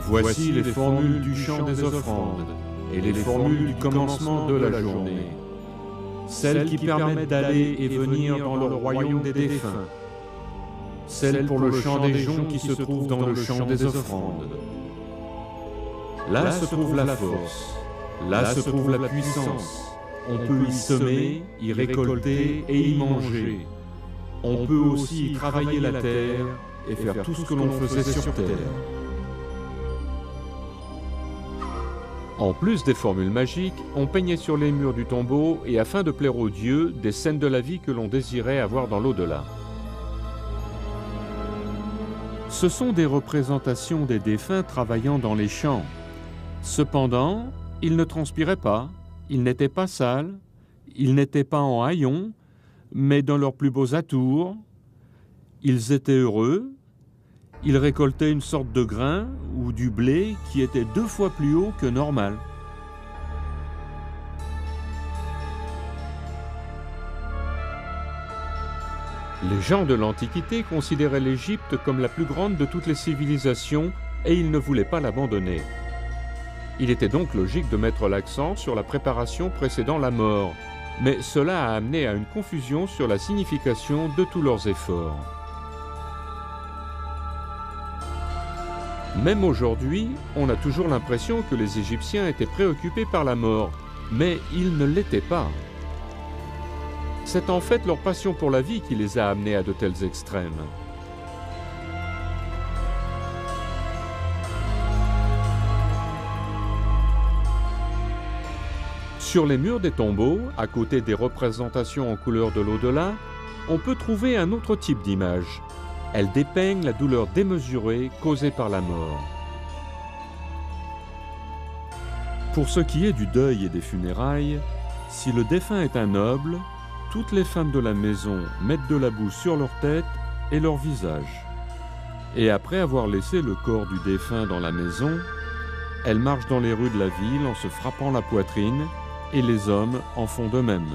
Voici les formules du chant des offrandes et les formules du commencement de la journée. Celles qui permettent d'aller et venir dans le royaume des défunts. Celles pour le chant des joncs qui se trouve dans le chant des offrandes. Là se trouve la force. Là se trouve la puissance. On peut y semer, y récolter et y manger. On peut aussi y travailler la terre et faire tout ce que l'on faisait sur terre. En plus des formules magiques, on peignait sur les murs du tombeau et afin de plaire aux dieux, des scènes de la vie que l'on désirait avoir dans l'au-delà. Ce sont des représentations des défunts travaillant dans les champs. Cependant, ils ne transpiraient pas, ils n'étaient pas sales, ils n'étaient pas en haillons, mais dans leurs plus beaux atours. Ils étaient heureux, ils récoltaient une sorte de grain ou du blé qui était 2 fois plus haut que normal. Les gens de l'Antiquité considéraient l'Égypte comme la plus grande de toutes les civilisations et ils ne voulaient pas l'abandonner. Il était donc logique de mettre l'accent sur la préparation précédant la mort, mais cela a amené à une confusion sur la signification de tous leurs efforts. Même aujourd'hui, on a toujours l'impression que les Égyptiens étaient préoccupés par la mort, mais ils ne l'étaient pas. C'est en fait leur passion pour la vie qui les a amenés à de tels extrêmes. Sur les murs des tombeaux, à côté des représentations en couleur de l'au-delà, on peut trouver un autre type d'image. Elles dépeignent la douleur démesurée causée par la mort. Pour ce qui est du deuil et des funérailles, si le défunt est un noble, toutes les femmes de la maison mettent de la boue sur leur tête et leur visage. Et après avoir laissé le corps du défunt dans la maison, elles marchent dans les rues de la ville en se frappant la poitrine, et les hommes en font de même.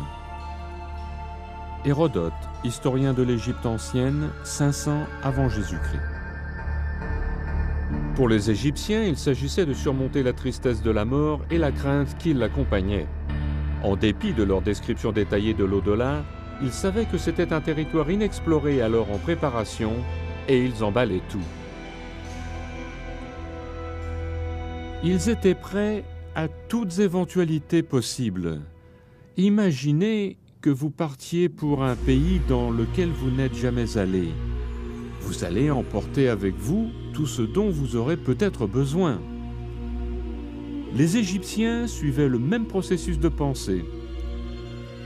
Hérodote, historien de l'Égypte ancienne, 500 avant Jésus-Christ. Pour les Égyptiens, il s'agissait de surmonter la tristesse de la mort et la crainte qui l'accompagnait. En dépit de leur description détaillée de l'au-delà, ils savaient que c'était un territoire inexploré alors en préparation, et ils emballaient tout. Ils étaient prêts à toutes éventualités possibles. Imaginez que vous partiez pour un pays dans lequel vous n'êtes jamais allé. Vous allez emporter avec vous tout ce dont vous aurez peut-être besoin. Les Égyptiens suivaient le même processus de pensée.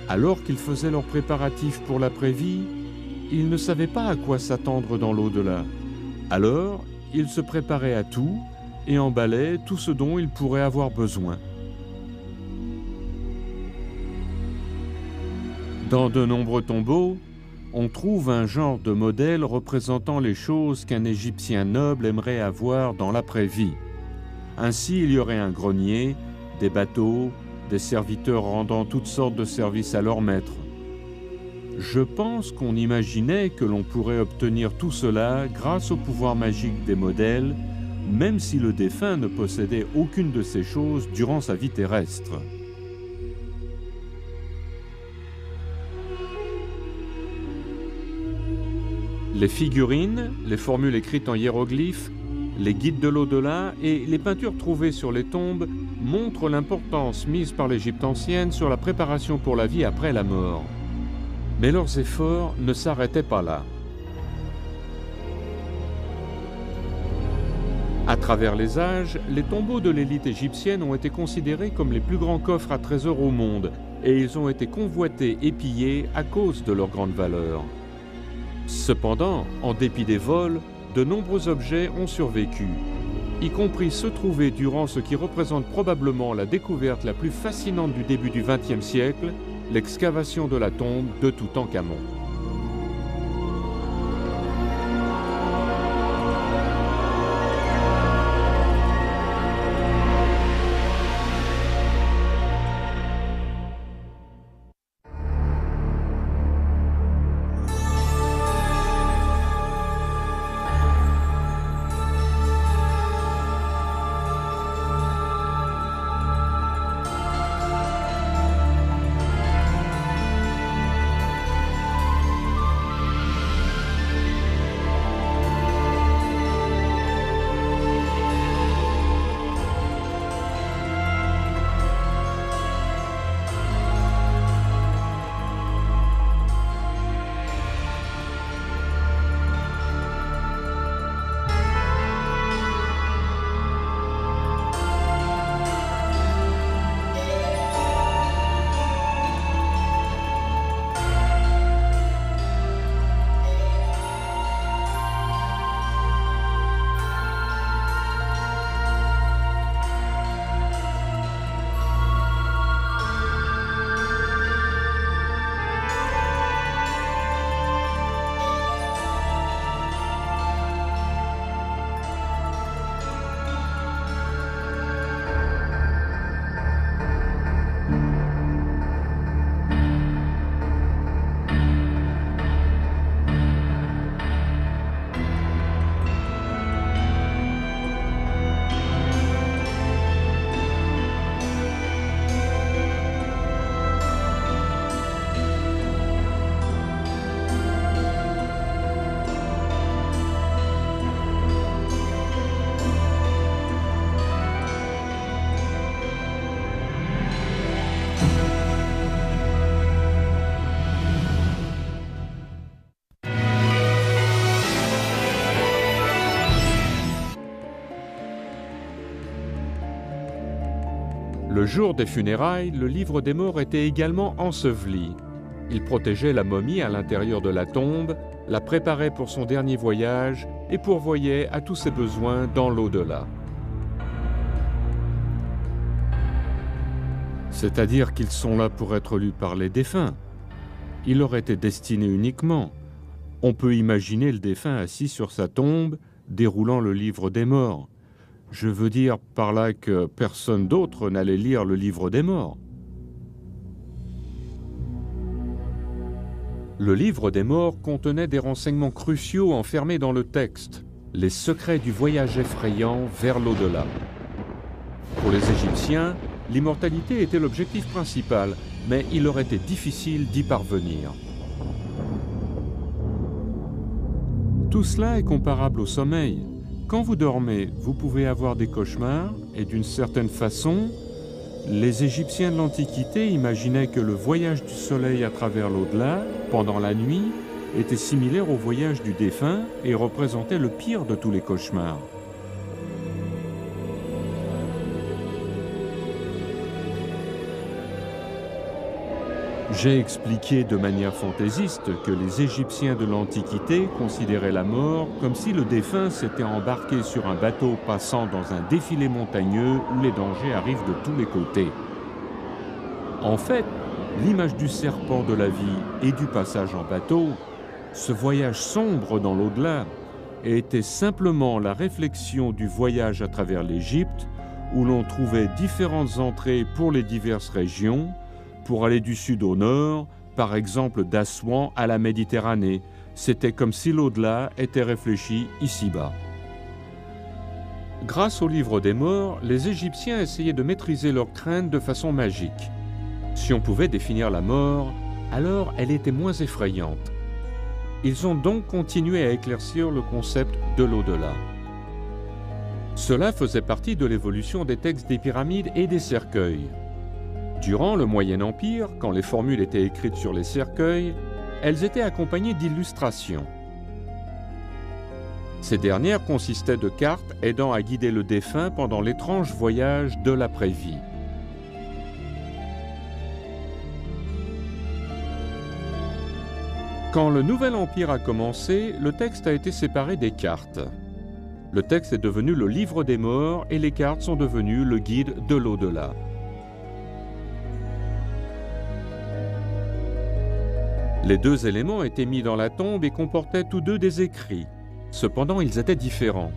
Alors qu'ils faisaient leurs préparatifs pour l'après-vie, ils ne savaient pas à quoi s'attendre dans l'au-delà. Alors, ils se préparaient à tout et emballaient tout ce dont ils pourraient avoir besoin. Dans de nombreux tombeaux, on trouve un genre de modèle représentant les choses qu'un Égyptien noble aimerait avoir dans l'après-vie. Ainsi, il y aurait un grenier, des bateaux, des serviteurs rendant toutes sortes de services à leur maître. Je pense qu'on imaginait que l'on pourrait obtenir tout cela grâce au pouvoir magique des modèles, même si le défunt ne possédait aucune de ces choses durant sa vie terrestre. Les figurines, les formules écrites en hiéroglyphes, les guides de l'au-delà et les peintures trouvées sur les tombes montrent l'importance mise par l'Égypte ancienne sur la préparation pour la vie après la mort. Mais leurs efforts ne s'arrêtaient pas là. À travers les âges, les tombeaux de l'élite égyptienne ont été considérés comme les plus grands coffres à trésors au monde et ils ont été convoités et pillés à cause de leur grande valeur. Cependant, en dépit des vols, de nombreux objets ont survécu, y compris ceux trouvés durant ce qui représente probablement la découverte la plus fascinante du début du XXe siècle, l'excavation de la tombe de Toutankhamon. Le jour des funérailles, le livre des morts était également enseveli. Il protégeait la momie à l'intérieur de la tombe, la préparait pour son dernier voyage et pourvoyait à tous ses besoins dans l'au-delà. C'est-à-dire qu'ils sont là pour être lus par les défunts. Il leur était destiné uniquement. On peut imaginer le défunt assis sur sa tombe, déroulant le livre des morts. Je veux dire par là que personne d'autre n'allait lire le livre des morts. Le livre des morts contenait des renseignements cruciaux enfermés dans le texte, les secrets du voyage effrayant vers l'au-delà. Pour les Égyptiens, l'immortalité était l'objectif principal, mais il leur était difficile d'y parvenir. Tout cela est comparable au sommeil. Quand vous dormez, vous pouvez avoir des cauchemars, et d'une certaine façon, les Égyptiens de l'Antiquité imaginaient que le voyage du soleil à travers l'au-delà, pendant la nuit, était similaire au voyage du défunt et représentait le pire de tous les cauchemars. J'ai expliqué de manière fantaisiste que les Égyptiens de l'Antiquité considéraient la mort comme si le défunt s'était embarqué sur un bateau passant dans un défilé montagneux où les dangers arrivent de tous les côtés. En fait, l'image du serpent de la vie et du passage en bateau, ce voyage sombre dans l'au-delà, était simplement la réflexion du voyage à travers l'Égypte où l'on trouvait différentes entrées pour les diverses régions, pour aller du sud au nord, par exemple d'Assouan à la Méditerranée. C'était comme si l'au-delà était réfléchi ici-bas. Grâce au livre des morts, les Égyptiens essayaient de maîtriser leur crainte de façon magique. Si on pouvait définir la mort, alors elle était moins effrayante. Ils ont donc continué à éclaircir le concept de l'au-delà. Cela faisait partie de l'évolution des textes des pyramides et des cercueils. Durant le Moyen Empire, quand les formules étaient écrites sur les cercueils, elles étaient accompagnées d'illustrations. Ces dernières consistaient de cartes aidant à guider le défunt pendant l'étrange voyage de l'après-vie. Quand le Nouvel Empire a commencé, le texte a été séparé des cartes. Le texte est devenu le livre des morts et les cartes sont devenues le guide de l'au-delà. Les deux éléments étaient mis dans la tombe et comportaient tous deux des écrits. Cependant, ils étaient différents.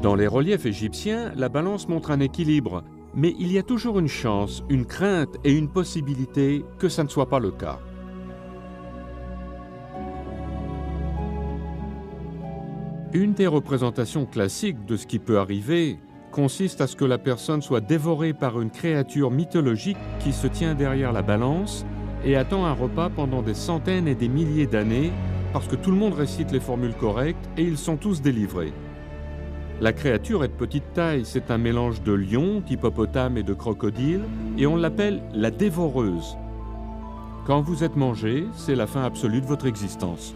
Dans les reliefs égyptiens, la balance montre un équilibre, mais il y a toujours une chance, une crainte et une possibilité que ça ne soit pas le cas. Une des représentations classiques de ce qui peut arriver consiste à ce que la personne soit dévorée par une créature mythologique qui se tient derrière la balance et attend un repas pendant des centaines et des milliers d'années parce que tout le monde récite les formules correctes et ils sont tous délivrés. La créature est de petite taille, c'est un mélange de lion, d'hippopotame et de crocodile et on l'appelle la dévoreuse. Quand vous êtes mangé, c'est la fin absolue de votre existence.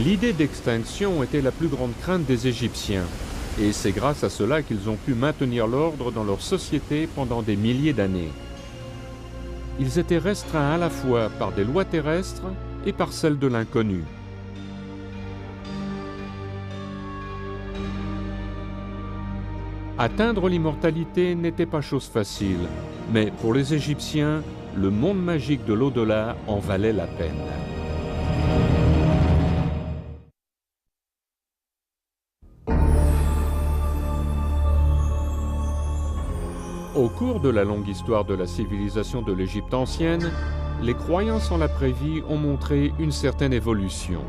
L'idée d'extinction était la plus grande crainte des Égyptiens. Et c'est grâce à cela qu'ils ont pu maintenir l'ordre dans leur société pendant des milliers d'années. Ils étaient restreints à la fois par des lois terrestres et par celles de l'inconnu. Atteindre l'immortalité n'était pas chose facile, mais pour les Égyptiens, le monde magique de l'au-delà en valait la peine. Au cours de la longue histoire de la civilisation de l'Égypte ancienne, les croyances en l'après-vie ont montré une certaine évolution.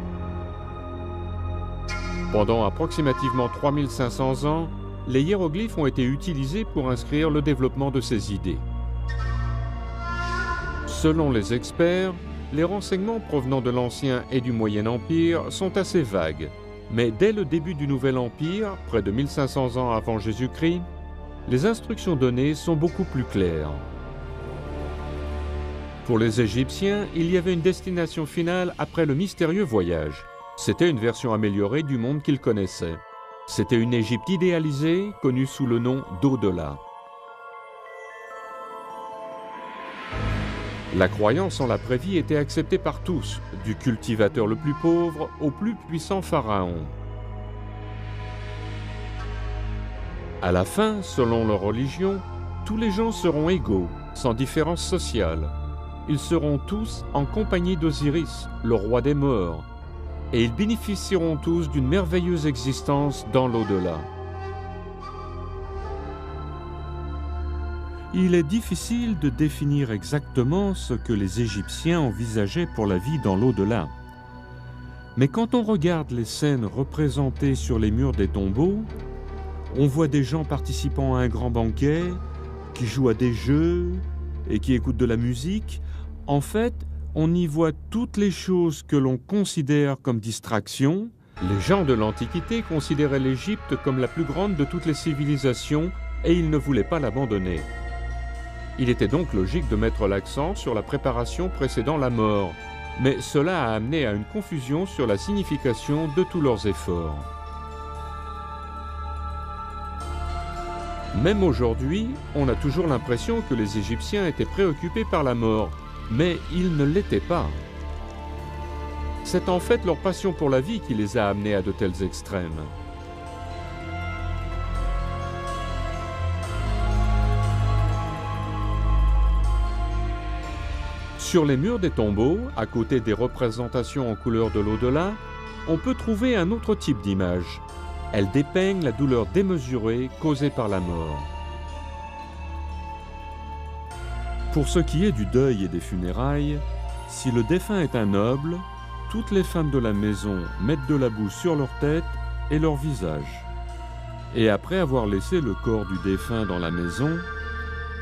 Pendant approximativement 3500 ans, les hiéroglyphes ont été utilisés pour inscrire le développement de ces idées. Selon les experts, les renseignements provenant de l'Ancien et du Moyen Empire sont assez vagues, mais dès le début du Nouvel Empire, près de 1500 ans avant Jésus-Christ, les instructions données sont beaucoup plus claires. Pour les Égyptiens, il y avait une destination finale après le mystérieux voyage. C'était une version améliorée du monde qu'ils connaissaient. C'était une Égypte idéalisée, connue sous le nom d'au-delà. La croyance en l'après-vie était acceptée par tous, du cultivateur le plus pauvre au plus puissant pharaon. À la fin, selon leur religion, tous les gens seront égaux, sans différence sociale. Ils seront tous en compagnie d'Osiris, le roi des morts, et ils bénéficieront tous d'une merveilleuse existence dans l'au-delà. Il est difficile de définir exactement ce que les Égyptiens envisageaient pour la vie dans l'au-delà. Mais quand on regarde les scènes représentées sur les murs des tombeaux, on voit des gens participant à un grand banquet, qui jouent à des jeux et qui écoutent de la musique. En fait, on y voit toutes les choses que l'on considère comme distractions. Les gens de l'Antiquité considéraient l'Égypte comme la plus grande de toutes les civilisations et ils ne voulaient pas l'abandonner. Il était donc logique de mettre l'accent sur la préparation précédant la mort, mais cela a amené à une confusion sur la signification de tous leurs efforts. Même aujourd'hui, on a toujours l'impression que les Égyptiens étaient préoccupés par la mort, mais ils ne l'étaient pas. C'est en fait leur passion pour la vie qui les a amenés à de tels extrêmes. Sur les murs des tombeaux, à côté des représentations en couleur de l'au-delà, on peut trouver un autre type d'image. Elles dépeignent la douleur démesurée causée par la mort. Pour ce qui est du deuil et des funérailles, si le défunt est un noble, toutes les femmes de la maison mettent de la boue sur leur tête et leur visage. Et après avoir laissé le corps du défunt dans la maison,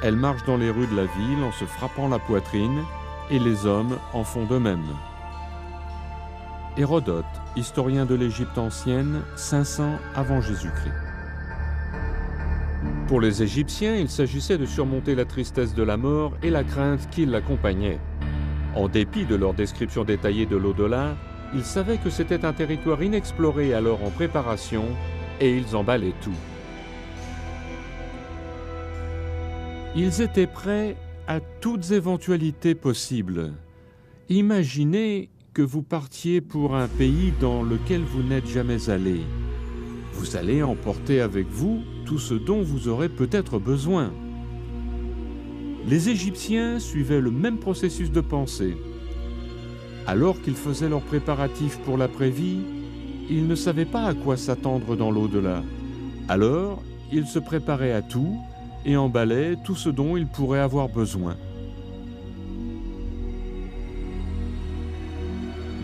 elles marchent dans les rues de la ville en se frappant la poitrine, et les hommes en font de même. Hérodote, historien de l'Égypte ancienne, 500 avant Jésus-Christ. Pour les Égyptiens, il s'agissait de surmonter la tristesse de la mort et la crainte qui l'accompagnait. En dépit de leur description détaillée de l'au-delà, ils savaient que c'était un territoire inexploré alors en préparation, et ils emballaient tout. Ils étaient prêts à toutes éventualités possibles. Imaginez que vous partiez pour un pays dans lequel vous n'êtes jamais allé. Vous allez emporter avec vous tout ce dont vous aurez peut-être besoin. Les Égyptiens suivaient le même processus de pensée. Alors qu'ils faisaient leurs préparatifs pour l'après-vie, ils ne savaient pas à quoi s'attendre dans l'au-delà. Alors, ils se préparaient à tout et emballaient tout ce dont ils pourraient avoir besoin.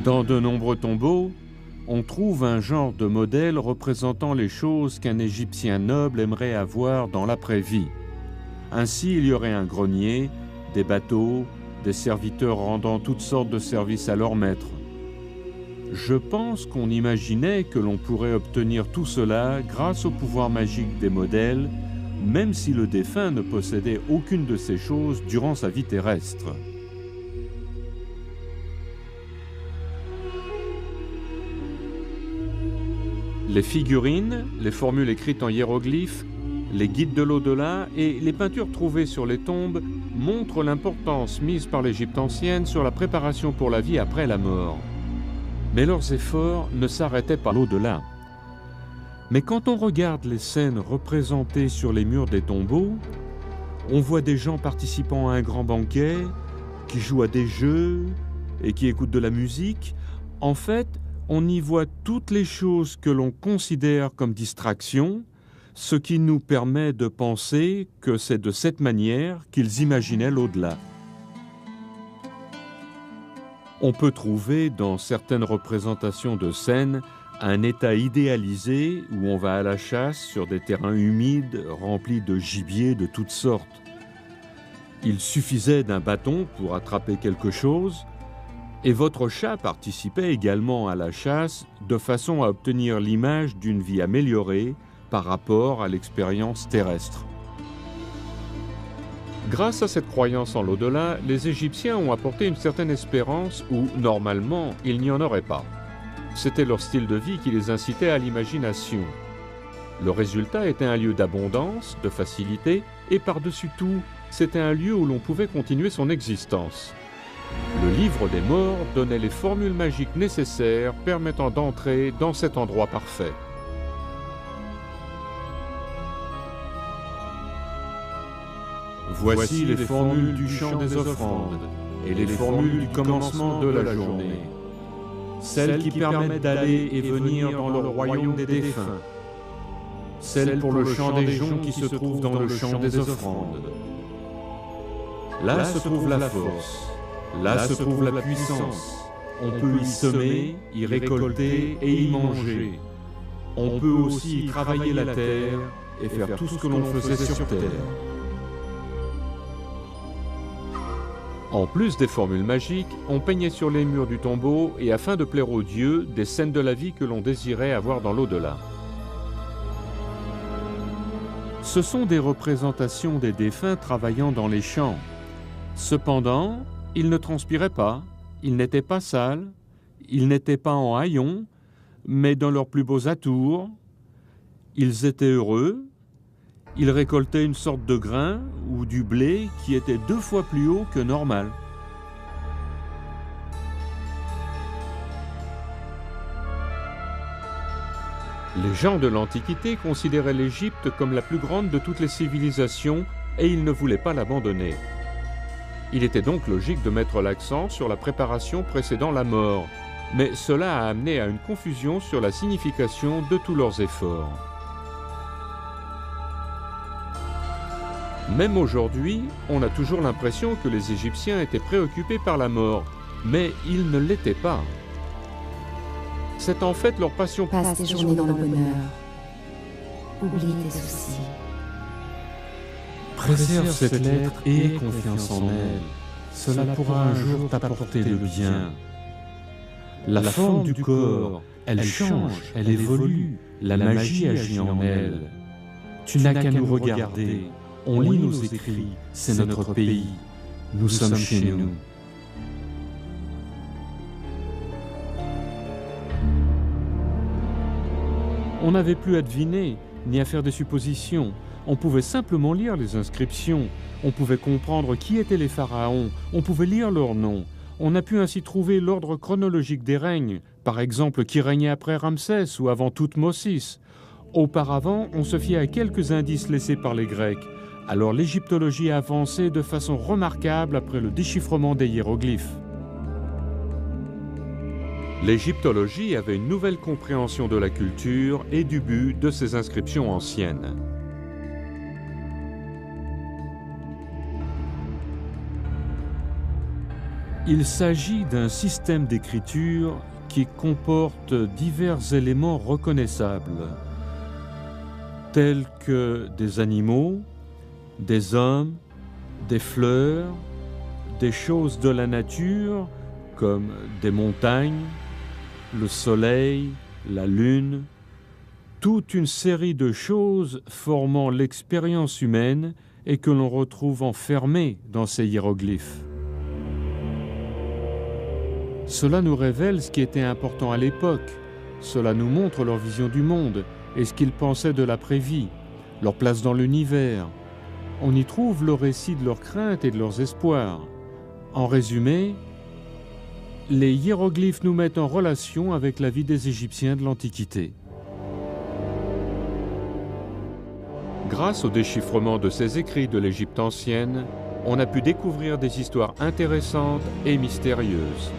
Dans de nombreux tombeaux, on trouve un genre de modèle représentant les choses qu'un Égyptien noble aimerait avoir dans l'après-vie. Ainsi, il y aurait un grenier, des bateaux, des serviteurs rendant toutes sortes de services à leur maître. Je pense qu'on imaginait que l'on pourrait obtenir tout cela grâce au pouvoir magique des modèles, même si le défunt ne possédait aucune de ces choses durant sa vie terrestre. Les figurines, les formules écrites en hiéroglyphes, les guides de l'au-delà et les peintures trouvées sur les tombes montrent l'importance mise par l'Égypte ancienne sur la préparation pour la vie après la mort. Mais leurs efforts ne s'arrêtaient pas à l'au-delà. Mais quand on regarde les scènes représentées sur les murs des tombeaux, on voit des gens participant à un grand banquet, qui jouent à des jeux et qui écoutent de la musique. En fait, on y voit toutes les choses que l'on considère comme distractions, ce qui nous permet de penser que c'est de cette manière qu'ils imaginaient l'au-delà. On peut trouver dans certaines représentations de scènes un état idéalisé où on va à la chasse sur des terrains humides remplis de gibier de toutes sortes. Il suffisait d'un bâton pour attraper quelque chose, et votre chat participait également à la chasse de façon à obtenir l'image d'une vie améliorée par rapport à l'expérience terrestre. Grâce à cette croyance en l'au-delà, les Égyptiens ont apporté une certaine espérance où, normalement, il n'y en aurait pas. C'était leur style de vie qui les incitait à l'imagination. Le résultat était un lieu d'abondance, de facilité, et par-dessus tout, c'était un lieu où l'on pouvait continuer son existence. Le livre des morts donnait les formules magiques nécessaires permettant d'entrer dans cet endroit parfait. Voici les formules du chant des offrandes et les formules du commencement de la journée, celles qui permettent d'aller et venir dans le royaume des défunts, celles pour le chant des joncs qui se trouve dans le chant des offrandes. Là se trouve la force, là se trouve la puissance. On peut y semer, y récolter et y manger. On peut aussi y travailler la terre et faire tout ce que l'on faisait sur terre. En plus des formules magiques, on peignait sur les murs du tombeau et afin de plaire aux dieux, des scènes de la vie que l'on désirait avoir dans l'au-delà. Ce sont des représentations des défunts travaillant dans les champs. Cependant, ils ne transpiraient pas, ils n'étaient pas sales, ils n'étaient pas en haillons, mais dans leurs plus beaux atours. Ils étaient heureux. Ils récoltaient une sorte de grain ou du blé qui était 2 fois plus haut que normal. Les gens de l'Antiquité considéraient l'Égypte comme la plus grande de toutes les civilisations et ils ne voulaient pas l'abandonner. Il était donc logique de mettre l'accent sur la préparation précédant la mort, mais cela a amené à une confusion sur la signification de tous leurs efforts. Même aujourd'hui, on a toujours l'impression que les Égyptiens étaient préoccupés par la mort, mais ils ne l'étaient pas. C'est en fait leur passion. Passe tes journées dans le bonheur. Oublie tes soucis. Préserve cette lettre et aie confiance en elle. Cela pourra un jour t'apporter le bien. La forme du corps, elle change, elle évolue. La magie agit en elle. Tu n'as qu'à nous regarder. On lit nos écrits, c'est notre pays. Nous sommes chez nous. On n'avait plus à deviner, ni à faire des suppositions. On pouvait simplement lire les inscriptions. On pouvait comprendre qui étaient les pharaons. On pouvait lire leurs noms. On a pu ainsi trouver l'ordre chronologique des règnes. Par exemple, qui régnait après Ramsès ou avant Thoutmôsis. Auparavant, on se fiait à quelques indices laissés par les Grecs. Alors l'égyptologie a avancé de façon remarquable après le déchiffrement des hiéroglyphes. L'égyptologie avait une nouvelle compréhension de la culture et du but de ces inscriptions anciennes. Il s'agit d'un système d'écriture qui comporte divers éléments reconnaissables, tels que des animaux, des hommes, des fleurs, des choses de la nature, comme des montagnes, le soleil, la lune, toute une série de choses formant l'expérience humaine et que l'on retrouve enfermées dans ces hiéroglyphes. Cela nous révèle ce qui était important à l'époque, cela nous montre leur vision du monde et ce qu'ils pensaient de l'après-vie, leur place dans l'univers. On y trouve le récit de leurs craintes et de leurs espoirs. En résumé, les hiéroglyphes nous mettent en relation avec la vie des Égyptiens de l'Antiquité. Grâce au déchiffrement de ces écrits de l'Égypte ancienne, on a pu découvrir des histoires intéressantes et mystérieuses.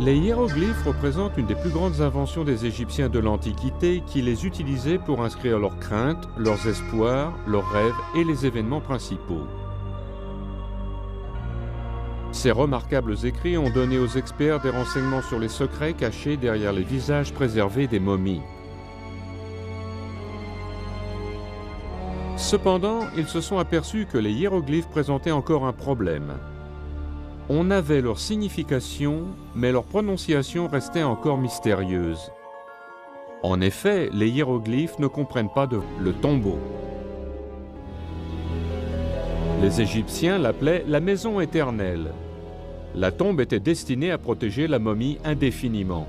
Les hiéroglyphes représentent une des plus grandes inventions des Égyptiens de l'Antiquité qui les utilisaient pour inscrire leurs craintes, leurs espoirs, leurs rêves et les événements principaux. Ces remarquables écrits ont donné aux experts des renseignements sur les secrets cachés derrière les visages préservés des momies. Cependant, ils se sont aperçus que les hiéroglyphes présentaient encore un problème. On avait leur signification, mais leur prononciation restait encore mystérieuse. En effet, les hiéroglyphes ne comprennent pas le tombeau. Les Égyptiens l'appelaient la maison éternelle. La tombe était destinée à protéger la momie indéfiniment.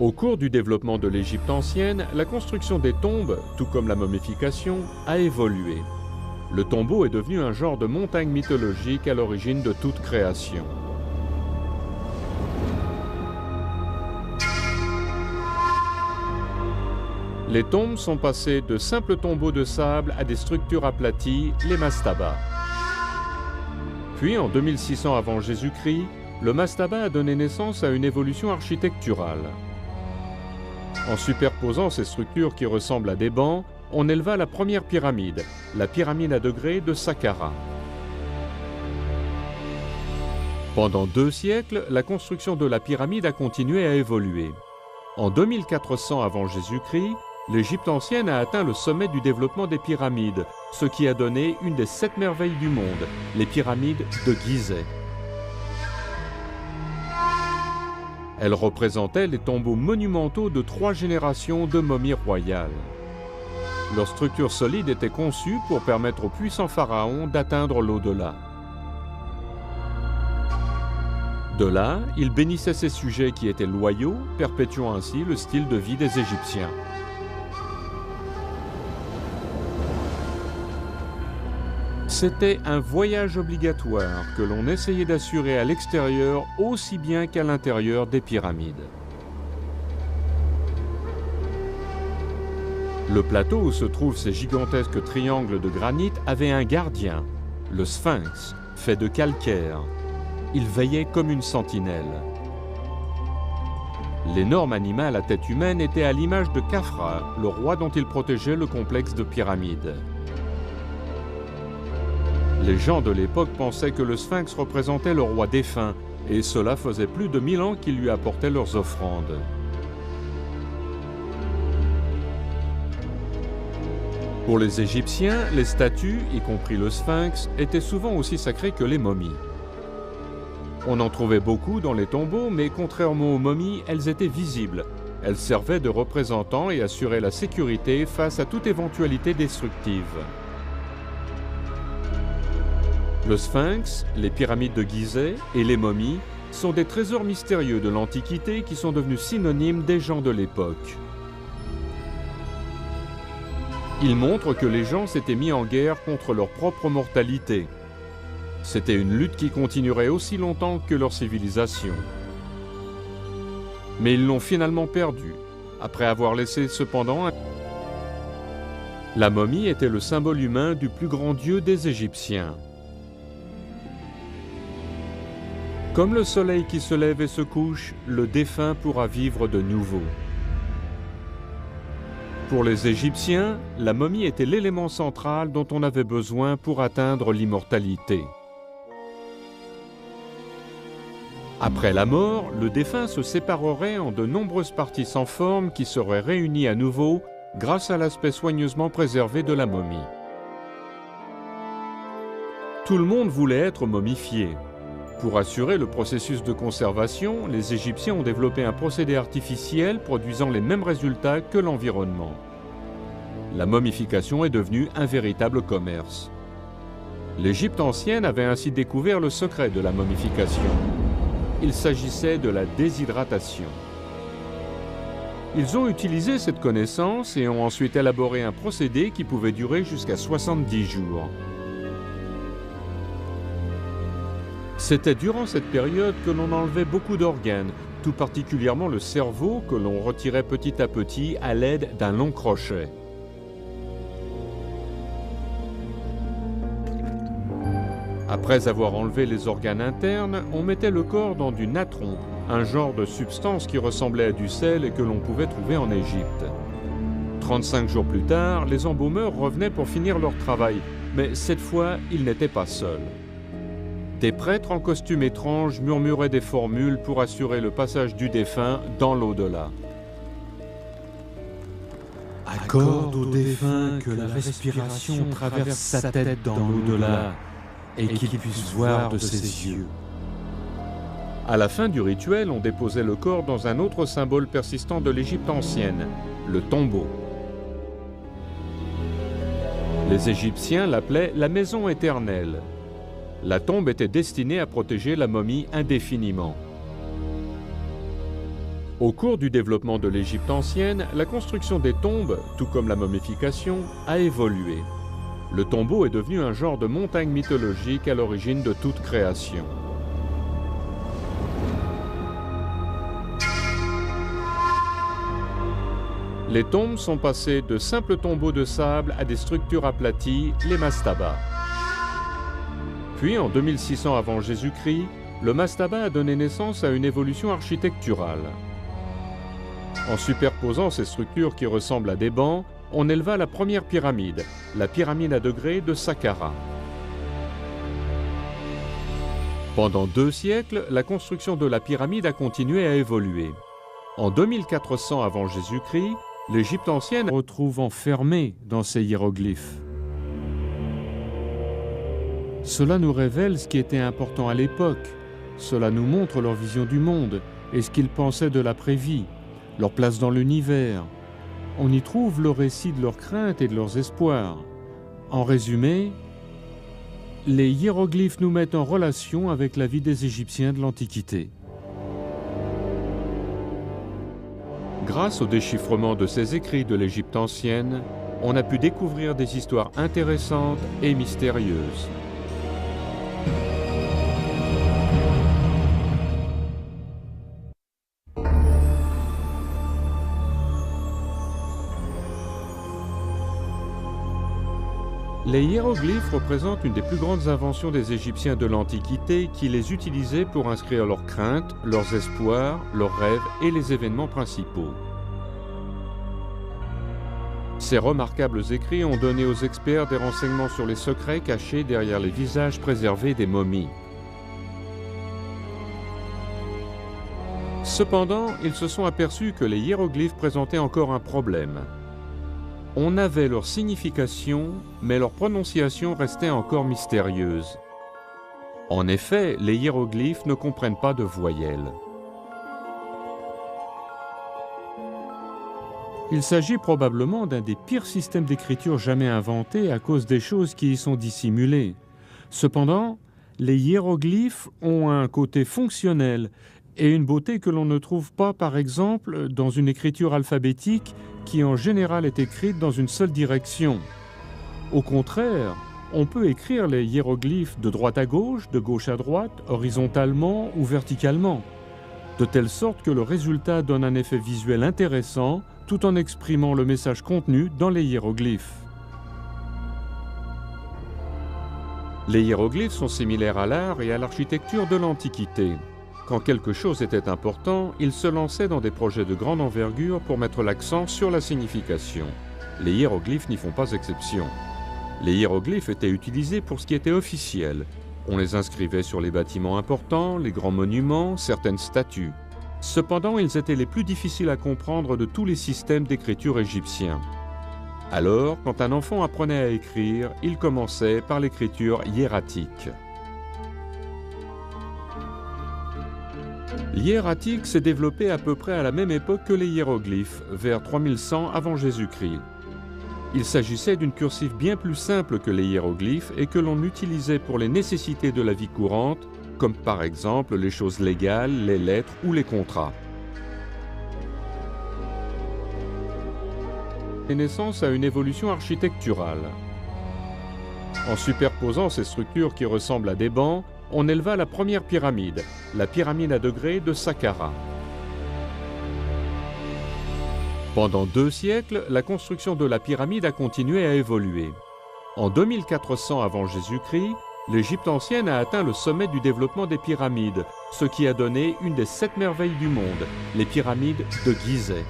Au cours du développement de l'Égypte ancienne, la construction des tombes, tout comme la momification, a évolué. Le tombeau est devenu un genre de montagne mythologique à l'origine de toute création. Les tombes sont passées de simples tombeaux de sable à des structures aplaties, les mastabas. Puis, en 2600 avant Jésus-Christ, le mastaba a donné naissance à une évolution architecturale. En superposant ces structures qui ressemblent à des bancs, on éleva la première pyramide, la pyramide à degrés de Saqqara. Pendant 2 siècles, la construction de la pyramide a continué à évoluer. En 2400 avant Jésus-Christ, l'Égypte ancienne a atteint le sommet du développement des pyramides, ce qui a donné une des 7 merveilles du monde, les pyramides de Gizeh. Elles représentaient les tombeaux monumentaux de 3 générations de momies royales. Leur structure solide était conçue pour permettre aux puissants pharaons d'atteindre l'au-delà. De là, ils bénissaient ces sujets qui étaient loyaux, perpétuant ainsi le style de vie des Égyptiens. C'était un voyage obligatoire que l'on essayait d'assurer à l'extérieur aussi bien qu'à l'intérieur des pyramides. Le plateau où se trouvent ces gigantesques triangles de granit avait un gardien, le Sphinx, fait de calcaire. Il veillait comme une sentinelle. L'énorme animal à tête humaine était à l'image de Khafra, le roi dont il protégeait le complexe de pyramides. Les gens de l'époque pensaient que le Sphinx représentait le roi défunt, et cela faisait plus de 1000 ans qu'ils lui apportaient leurs offrandes. Pour les Égyptiens, les statues, y compris le Sphinx, étaient souvent aussi sacrées que les momies. On en trouvait beaucoup dans les tombeaux, mais contrairement aux momies, elles étaient visibles. Elles servaient de représentants et assuraient la sécurité face à toute éventualité destructive. Le Sphinx, les pyramides de Gizeh et les momies sont des trésors mystérieux de l'Antiquité qui sont devenus synonymes des gens de l'époque. Ils montrent que les gens s'étaient mis en guerre contre leur propre mortalité. C'était une lutte qui continuerait aussi longtemps que leur civilisation. Mais ils l'ont finalement perdue, après avoir laissé cependant La momie était le symbole humain du plus grand dieu des Égyptiens. Comme le soleil qui se lève et se couche, le défunt pourra vivre de nouveau. Pour les Égyptiens, la momie était l'élément central dont on avait besoin pour atteindre l'immortalité. Après la mort, le défunt se séparerait en de nombreuses parties sans forme qui seraient réunies à nouveau grâce à l'aspect soigneusement préservé de la momie. Tout le monde voulait être momifié. Pour assurer le processus de conservation, les Égyptiens ont développé un procédé artificiel produisant les mêmes résultats que l'environnement. La momification est devenue un véritable commerce. L'Égypte ancienne avait ainsi découvert le secret de la momification. Il s'agissait de la déshydratation. Ils ont utilisé cette connaissance et ont ensuite élaboré un procédé qui pouvait durer jusqu'à 70 jours. C'était durant cette période que l'on enlevait beaucoup d'organes, tout particulièrement le cerveau que l'on retirait petit à petit à l'aide d'un long crochet. Après avoir enlevé les organes internes, on mettait le corps dans du natron, un genre de substance qui ressemblait à du sel et que l'on pouvait trouver en Égypte. 35 jours plus tard, les embaumeurs revenaient pour finir leur travail, mais cette fois, ils n'étaient pas seuls. Des prêtres en costume étrange murmuraient des formules pour assurer le passage du défunt dans l'au-delà. Accorde au défunt que la respiration traverse sa tête dans l'au-delà et qu'il puisse voir de ses yeux. À la fin du rituel, on déposait le corps dans un autre symbole persistant de l'Égypte ancienne, le tombeau. Les Égyptiens l'appelaient la maison éternelle. La tombe était destinée à protéger la momie indéfiniment. Au cours du développement de l'Égypte ancienne, la construction des tombes, tout comme la momification, a évolué. Le tombeau est devenu un genre de montagne mythologique à l'origine de toute création. Les tombes sont passées de simples tombeaux de sable à des structures aplaties, les mastabas. Puis, en 2600 avant Jésus-Christ, le mastaba a donné naissance à une évolution architecturale. En superposant ces structures qui ressemblent à des bancs, on éleva la première pyramide, la pyramide à degrés de Saqqara. Pendant 2 siècles, la construction de la pyramide a continué à évoluer. En 2400 avant Jésus-Christ, l'Égypte ancienne retrouve enfermée dans ces hiéroglyphes. Cela nous révèle ce qui était important à l'époque. Cela nous montre leur vision du monde et ce qu'ils pensaient de l'après-vie, leur place dans l'univers. On y trouve le récit de leurs craintes et de leurs espoirs. En résumé, les hiéroglyphes nous mettent en relation avec la vie des Égyptiens de l'Antiquité. Grâce au déchiffrement de ces écrits de l'Égypte ancienne, on a pu découvrir des histoires intéressantes et mystérieuses. Les hiéroglyphes représentent une des plus grandes inventions des Égyptiens de l'Antiquité qui les utilisaient pour inscrire leurs craintes, leurs espoirs, leurs rêves et les événements principaux. Ces remarquables écrits ont donné aux experts des renseignements sur les secrets cachés derrière les visages préservés des momies. Cependant, ils se sont aperçus que les hiéroglyphes présentaient encore un problème. On avait leur signification, mais leur prononciation restait encore mystérieuse. En effet, les hiéroglyphes ne comprennent pas de voyelles. Il s'agit probablement d'un des pires systèmes d'écriture jamais inventés à cause des choses qui y sont dissimulées. Cependant, les hiéroglyphes ont un côté fonctionnel et une beauté que l'on ne trouve pas, par exemple, dans une écriture alphabétique qui en général est écrite dans une seule direction. Au contraire, on peut écrire les hiéroglyphes de droite à gauche, de gauche à droite, horizontalement ou verticalement, de telle sorte que le résultat donne un effet visuel intéressant tout en exprimant le message contenu dans les hiéroglyphes. Les hiéroglyphes sont similaires à l'art et à l'architecture de l'Antiquité. Quand quelque chose était important, ils se lançaient dans des projets de grande envergure pour mettre l'accent sur la signification. Les hiéroglyphes n'y font pas exception. Les hiéroglyphes étaient utilisés pour ce qui était officiel. On les inscrivait sur les bâtiments importants, les grands monuments, certaines statues. Cependant, ils étaient les plus difficiles à comprendre de tous les systèmes d'écriture égyptiens. Alors, quand un enfant apprenait à écrire, il commençait par l'écriture hiératique. L'hiératique s'est développé à peu près à la même époque que les hiéroglyphes, vers 3100 avant Jésus-Christ. Il s'agissait d'une cursive bien plus simple que les hiéroglyphes et que l'on utilisait pour les nécessités de la vie courante, comme par exemple les choses légales, les lettres ou les contrats. Et naissance à une évolution architecturale. En superposant ces structures qui ressemblent à des bancs, on éleva la première pyramide, la pyramide à degrés de Saqqara. Pendant 2 siècles, la construction de la pyramide a continué à évoluer. En 2400 avant Jésus-Christ, l'Égypte ancienne a atteint le sommet du développement des pyramides, ce qui a donné une des 7 merveilles du monde, les pyramides de Gizeh.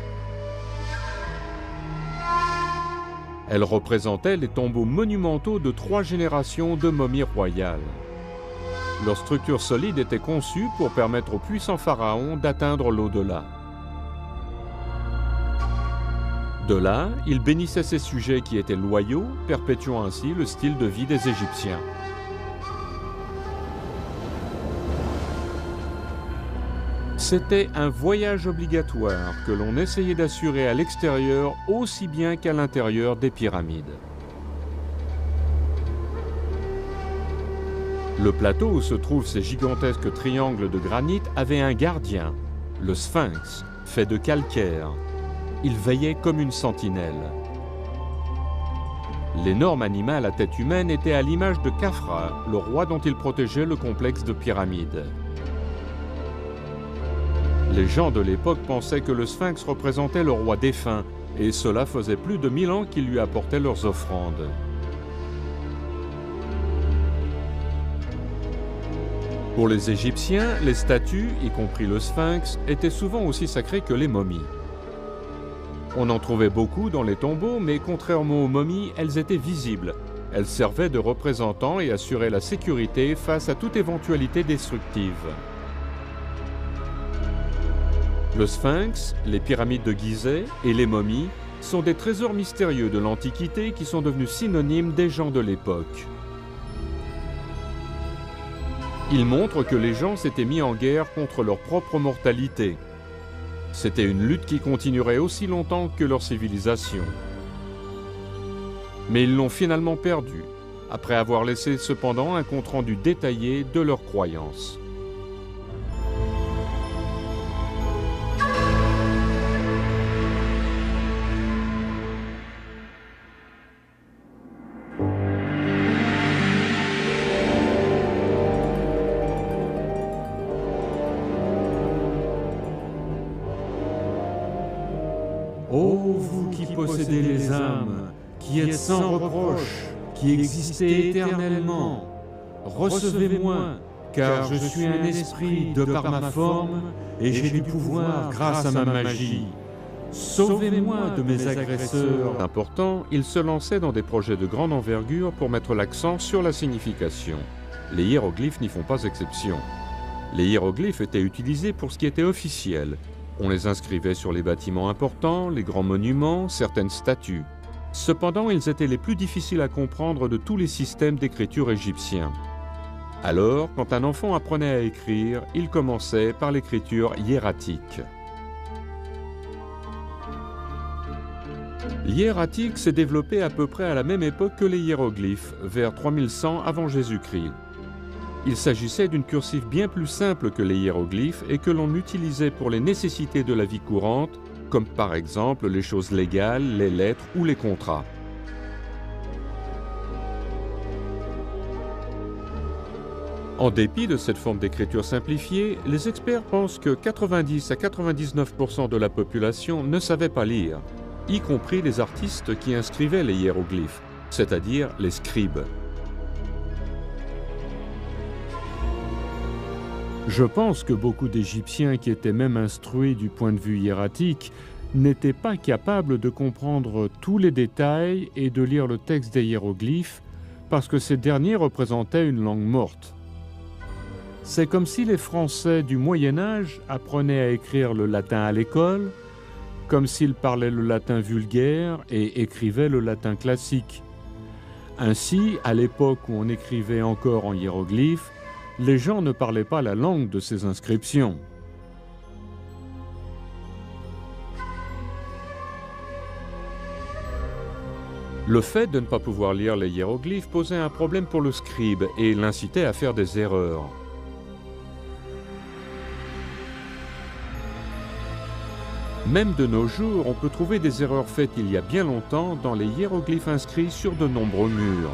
Elles représentaient les tombeaux monumentaux de 3 générations de momies royales. Leur structure solide était conçue pour permettre aux puissants pharaons d'atteindre l'au-delà. De là, ils bénissaient ces sujets qui étaient loyaux, perpétuant ainsi le style de vie des Égyptiens. C'était un voyage obligatoire que l'on essayait d'assurer à l'extérieur aussi bien qu'à l'intérieur des pyramides. Le plateau où se trouvent ces gigantesques triangles de granit avait un gardien, le Sphinx, fait de calcaire. Il veillait comme une sentinelle. L'énorme animal à tête humaine était à l'image de Khafra, le roi dont il protégeait le complexe de pyramides. Les gens de l'époque pensaient que le Sphinx représentait le roi défunt, et cela faisait plus de 1000 ans qu'ils lui apportaient leurs offrandes. Pour les Égyptiens, les statues, y compris le Sphinx, étaient souvent aussi sacrées que les momies. On en trouvait beaucoup dans les tombeaux, mais contrairement aux momies, elles étaient visibles. Elles servaient de représentants et assuraient la sécurité face à toute éventualité destructive. Le Sphinx, les pyramides de Gizeh et les momies sont des trésors mystérieux de l'Antiquité qui sont devenus synonymes des gens de l'époque. Ils montrent que les gens s'étaient mis en guerre contre leur propre mortalité. C'était une lutte qui continuerait aussi longtemps que leur civilisation. Mais ils l'ont finalement perdue, après avoir laissé cependant un compte-rendu détaillé de leurs croyances. Ô vous qui possédez les âmes, qui êtes sans reproche, qui existez éternellement, recevez-moi, car je suis un esprit de par ma forme, et j'ai du pouvoir grâce à ma magie. Sauvez-moi de mes agresseurs. Important, ils se lançaient dans des projets de grande envergure pour mettre l'accent sur la signification. Les hiéroglyphes n'y font pas exception. Les hiéroglyphes étaient utilisés pour ce qui était officiel. On les inscrivait sur les bâtiments importants, les grands monuments, certaines statues. Cependant, ils étaient les plus difficiles à comprendre de tous les systèmes d'écriture égyptiens. Alors, quand un enfant apprenait à écrire, il commençait par l'écriture hiératique. L'hiératique s'est développé à peu près à la même époque que les hiéroglyphes, vers 3100 avant Jésus-Christ. Il s'agissait d'une cursive bien plus simple que les hiéroglyphes et que l'on utilisait pour les nécessités de la vie courante, comme par exemple les choses légales, les lettres ou les contrats. En dépit de cette forme d'écriture simplifiée, les experts pensent que 90 à 99% de la population ne savait pas lire, y compris les artistes qui inscrivaient les hiéroglyphes, c'est-à-dire les scribes. Je pense que beaucoup d'Égyptiens qui étaient même instruits du point de vue hiératique n'étaient pas capables de comprendre tous les détails et de lire le texte des hiéroglyphes parce que ces derniers représentaient une langue morte. C'est comme si les Français du Moyen Âge apprenaient à écrire le latin à l'école, comme s'ils parlaient le latin vulgaire et écrivaient le latin classique. Ainsi, à l'époque où on écrivait encore en hiéroglyphes, les gens ne parlaient pas la langue de ces inscriptions. Le fait de ne pas pouvoir lire les hiéroglyphes posait un problème pour le scribe et l'incitait à faire des erreurs. Même de nos jours, on peut trouver des erreurs faites il y a bien longtemps dans les hiéroglyphes inscrits sur de nombreux murs.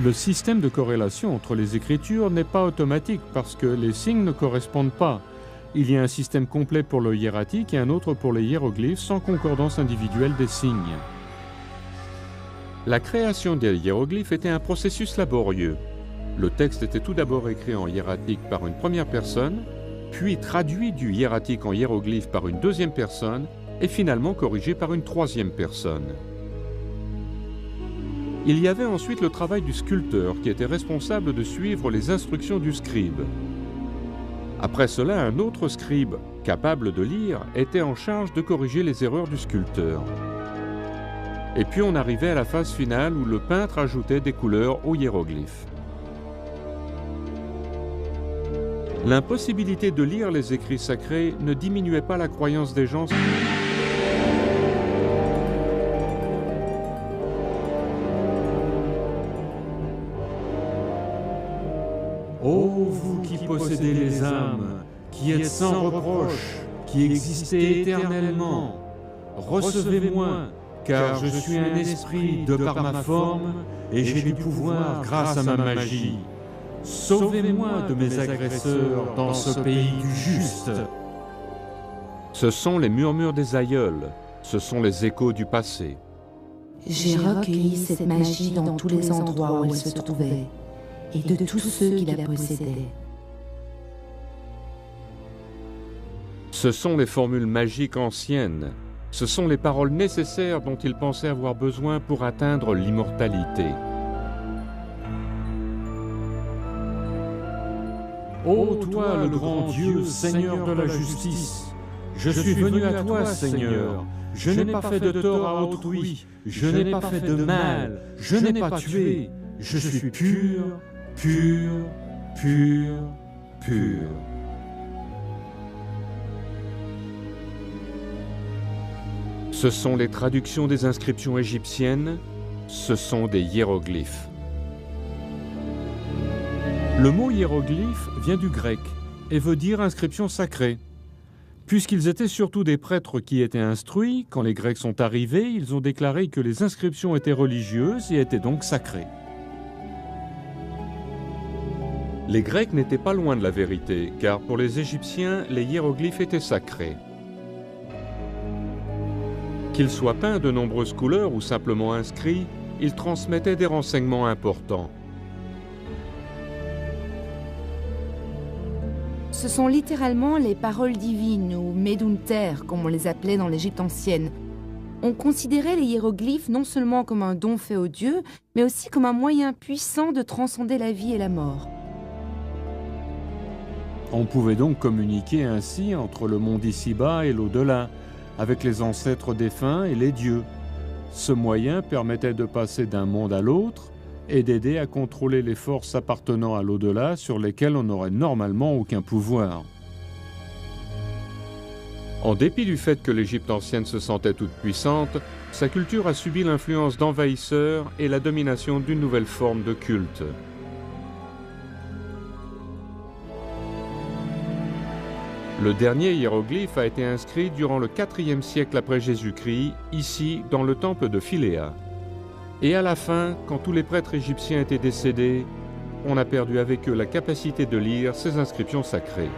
Le système de corrélation entre les écritures n'est pas automatique parce que les signes ne correspondent pas. Il y a un système complet pour le hiératique et un autre pour les hiéroglyphes sans concordance individuelle des signes. La création des hiéroglyphes était un processus laborieux. Le texte était tout d'abord écrit en hiératique par une première personne, puis traduit du hiératique en hiéroglyphe par une deuxième personne et finalement corrigé par une troisième personne. Il y avait ensuite le travail du sculpteur qui était responsable de suivre les instructions du scribe. Après cela, un autre scribe, capable de lire, était en charge de corriger les erreurs du sculpteur. Et puis on arrivait à la phase finale où le peintre ajoutait des couleurs aux hiéroglyphes. L'impossibilité de lire les écrits sacrés ne diminuait pas la croyance des gens. Ô vous qui possédez les âmes, qui êtes sans reproche, qui existez éternellement, recevez-moi, car je suis un esprit de par ma forme, et j'ai du pouvoir grâce à ma magie. Sauvez-moi de mes agresseurs dans ce pays du juste. Ce sont les murmures des aïeuls, ce sont les échos du passé. J'ai recueilli cette magie dans tous les endroits où elle se trouvait, et de tous ceux qui la possédaient. Ce sont les formules magiques anciennes, ce sont les paroles nécessaires dont ils pensaient avoir besoin pour atteindre l'immortalité. Ô toi, le grand Dieu, Seigneur de la justice, je suis venu à toi, Seigneur. Je n'ai pas fait de tort à autrui, je n'ai pas fait de mal, je n'ai pas tué. Je suis pur, pur, pur, pur. Ce sont les traductions des inscriptions égyptiennes, ce sont des hiéroglyphes. Le mot hiéroglyphe vient du grec et veut dire inscription sacrée. Puisqu'ils étaient surtout des prêtres qui étaient instruits, quand les Grecs sont arrivés, ils ont déclaré que les inscriptions étaient religieuses et étaient donc sacrées. Les Grecs n'étaient pas loin de la vérité, car pour les Égyptiens, les hiéroglyphes étaient sacrés. Qu'ils soient peints de nombreuses couleurs ou simplement inscrits, ils transmettaient des renseignements importants. Ce sont littéralement les paroles divines, ou Medunter, comme on les appelait dans l'Égypte ancienne. On considérait les hiéroglyphes non seulement comme un don fait aux dieux, mais aussi comme un moyen puissant de transcender la vie et la mort. On pouvait donc communiquer ainsi entre le monde ici-bas et l'au-delà, avec les ancêtres défunts et les dieux. Ce moyen permettait de passer d'un monde à l'autre et d'aider à contrôler les forces appartenant à l'au-delà sur lesquelles on n'aurait normalement aucun pouvoir. En dépit du fait que l'Égypte ancienne se sentait toute puissante, sa culture a subi l'influence d'envahisseurs et la domination d'une nouvelle forme de culte. Le dernier hiéroglyphe a été inscrit durant le IVe siècle après Jésus-Christ, ici dans le temple de Philéa. Et à la fin, quand tous les prêtres égyptiens étaient décédés, on a perdu avec eux la capacité de lire ces inscriptions sacrées.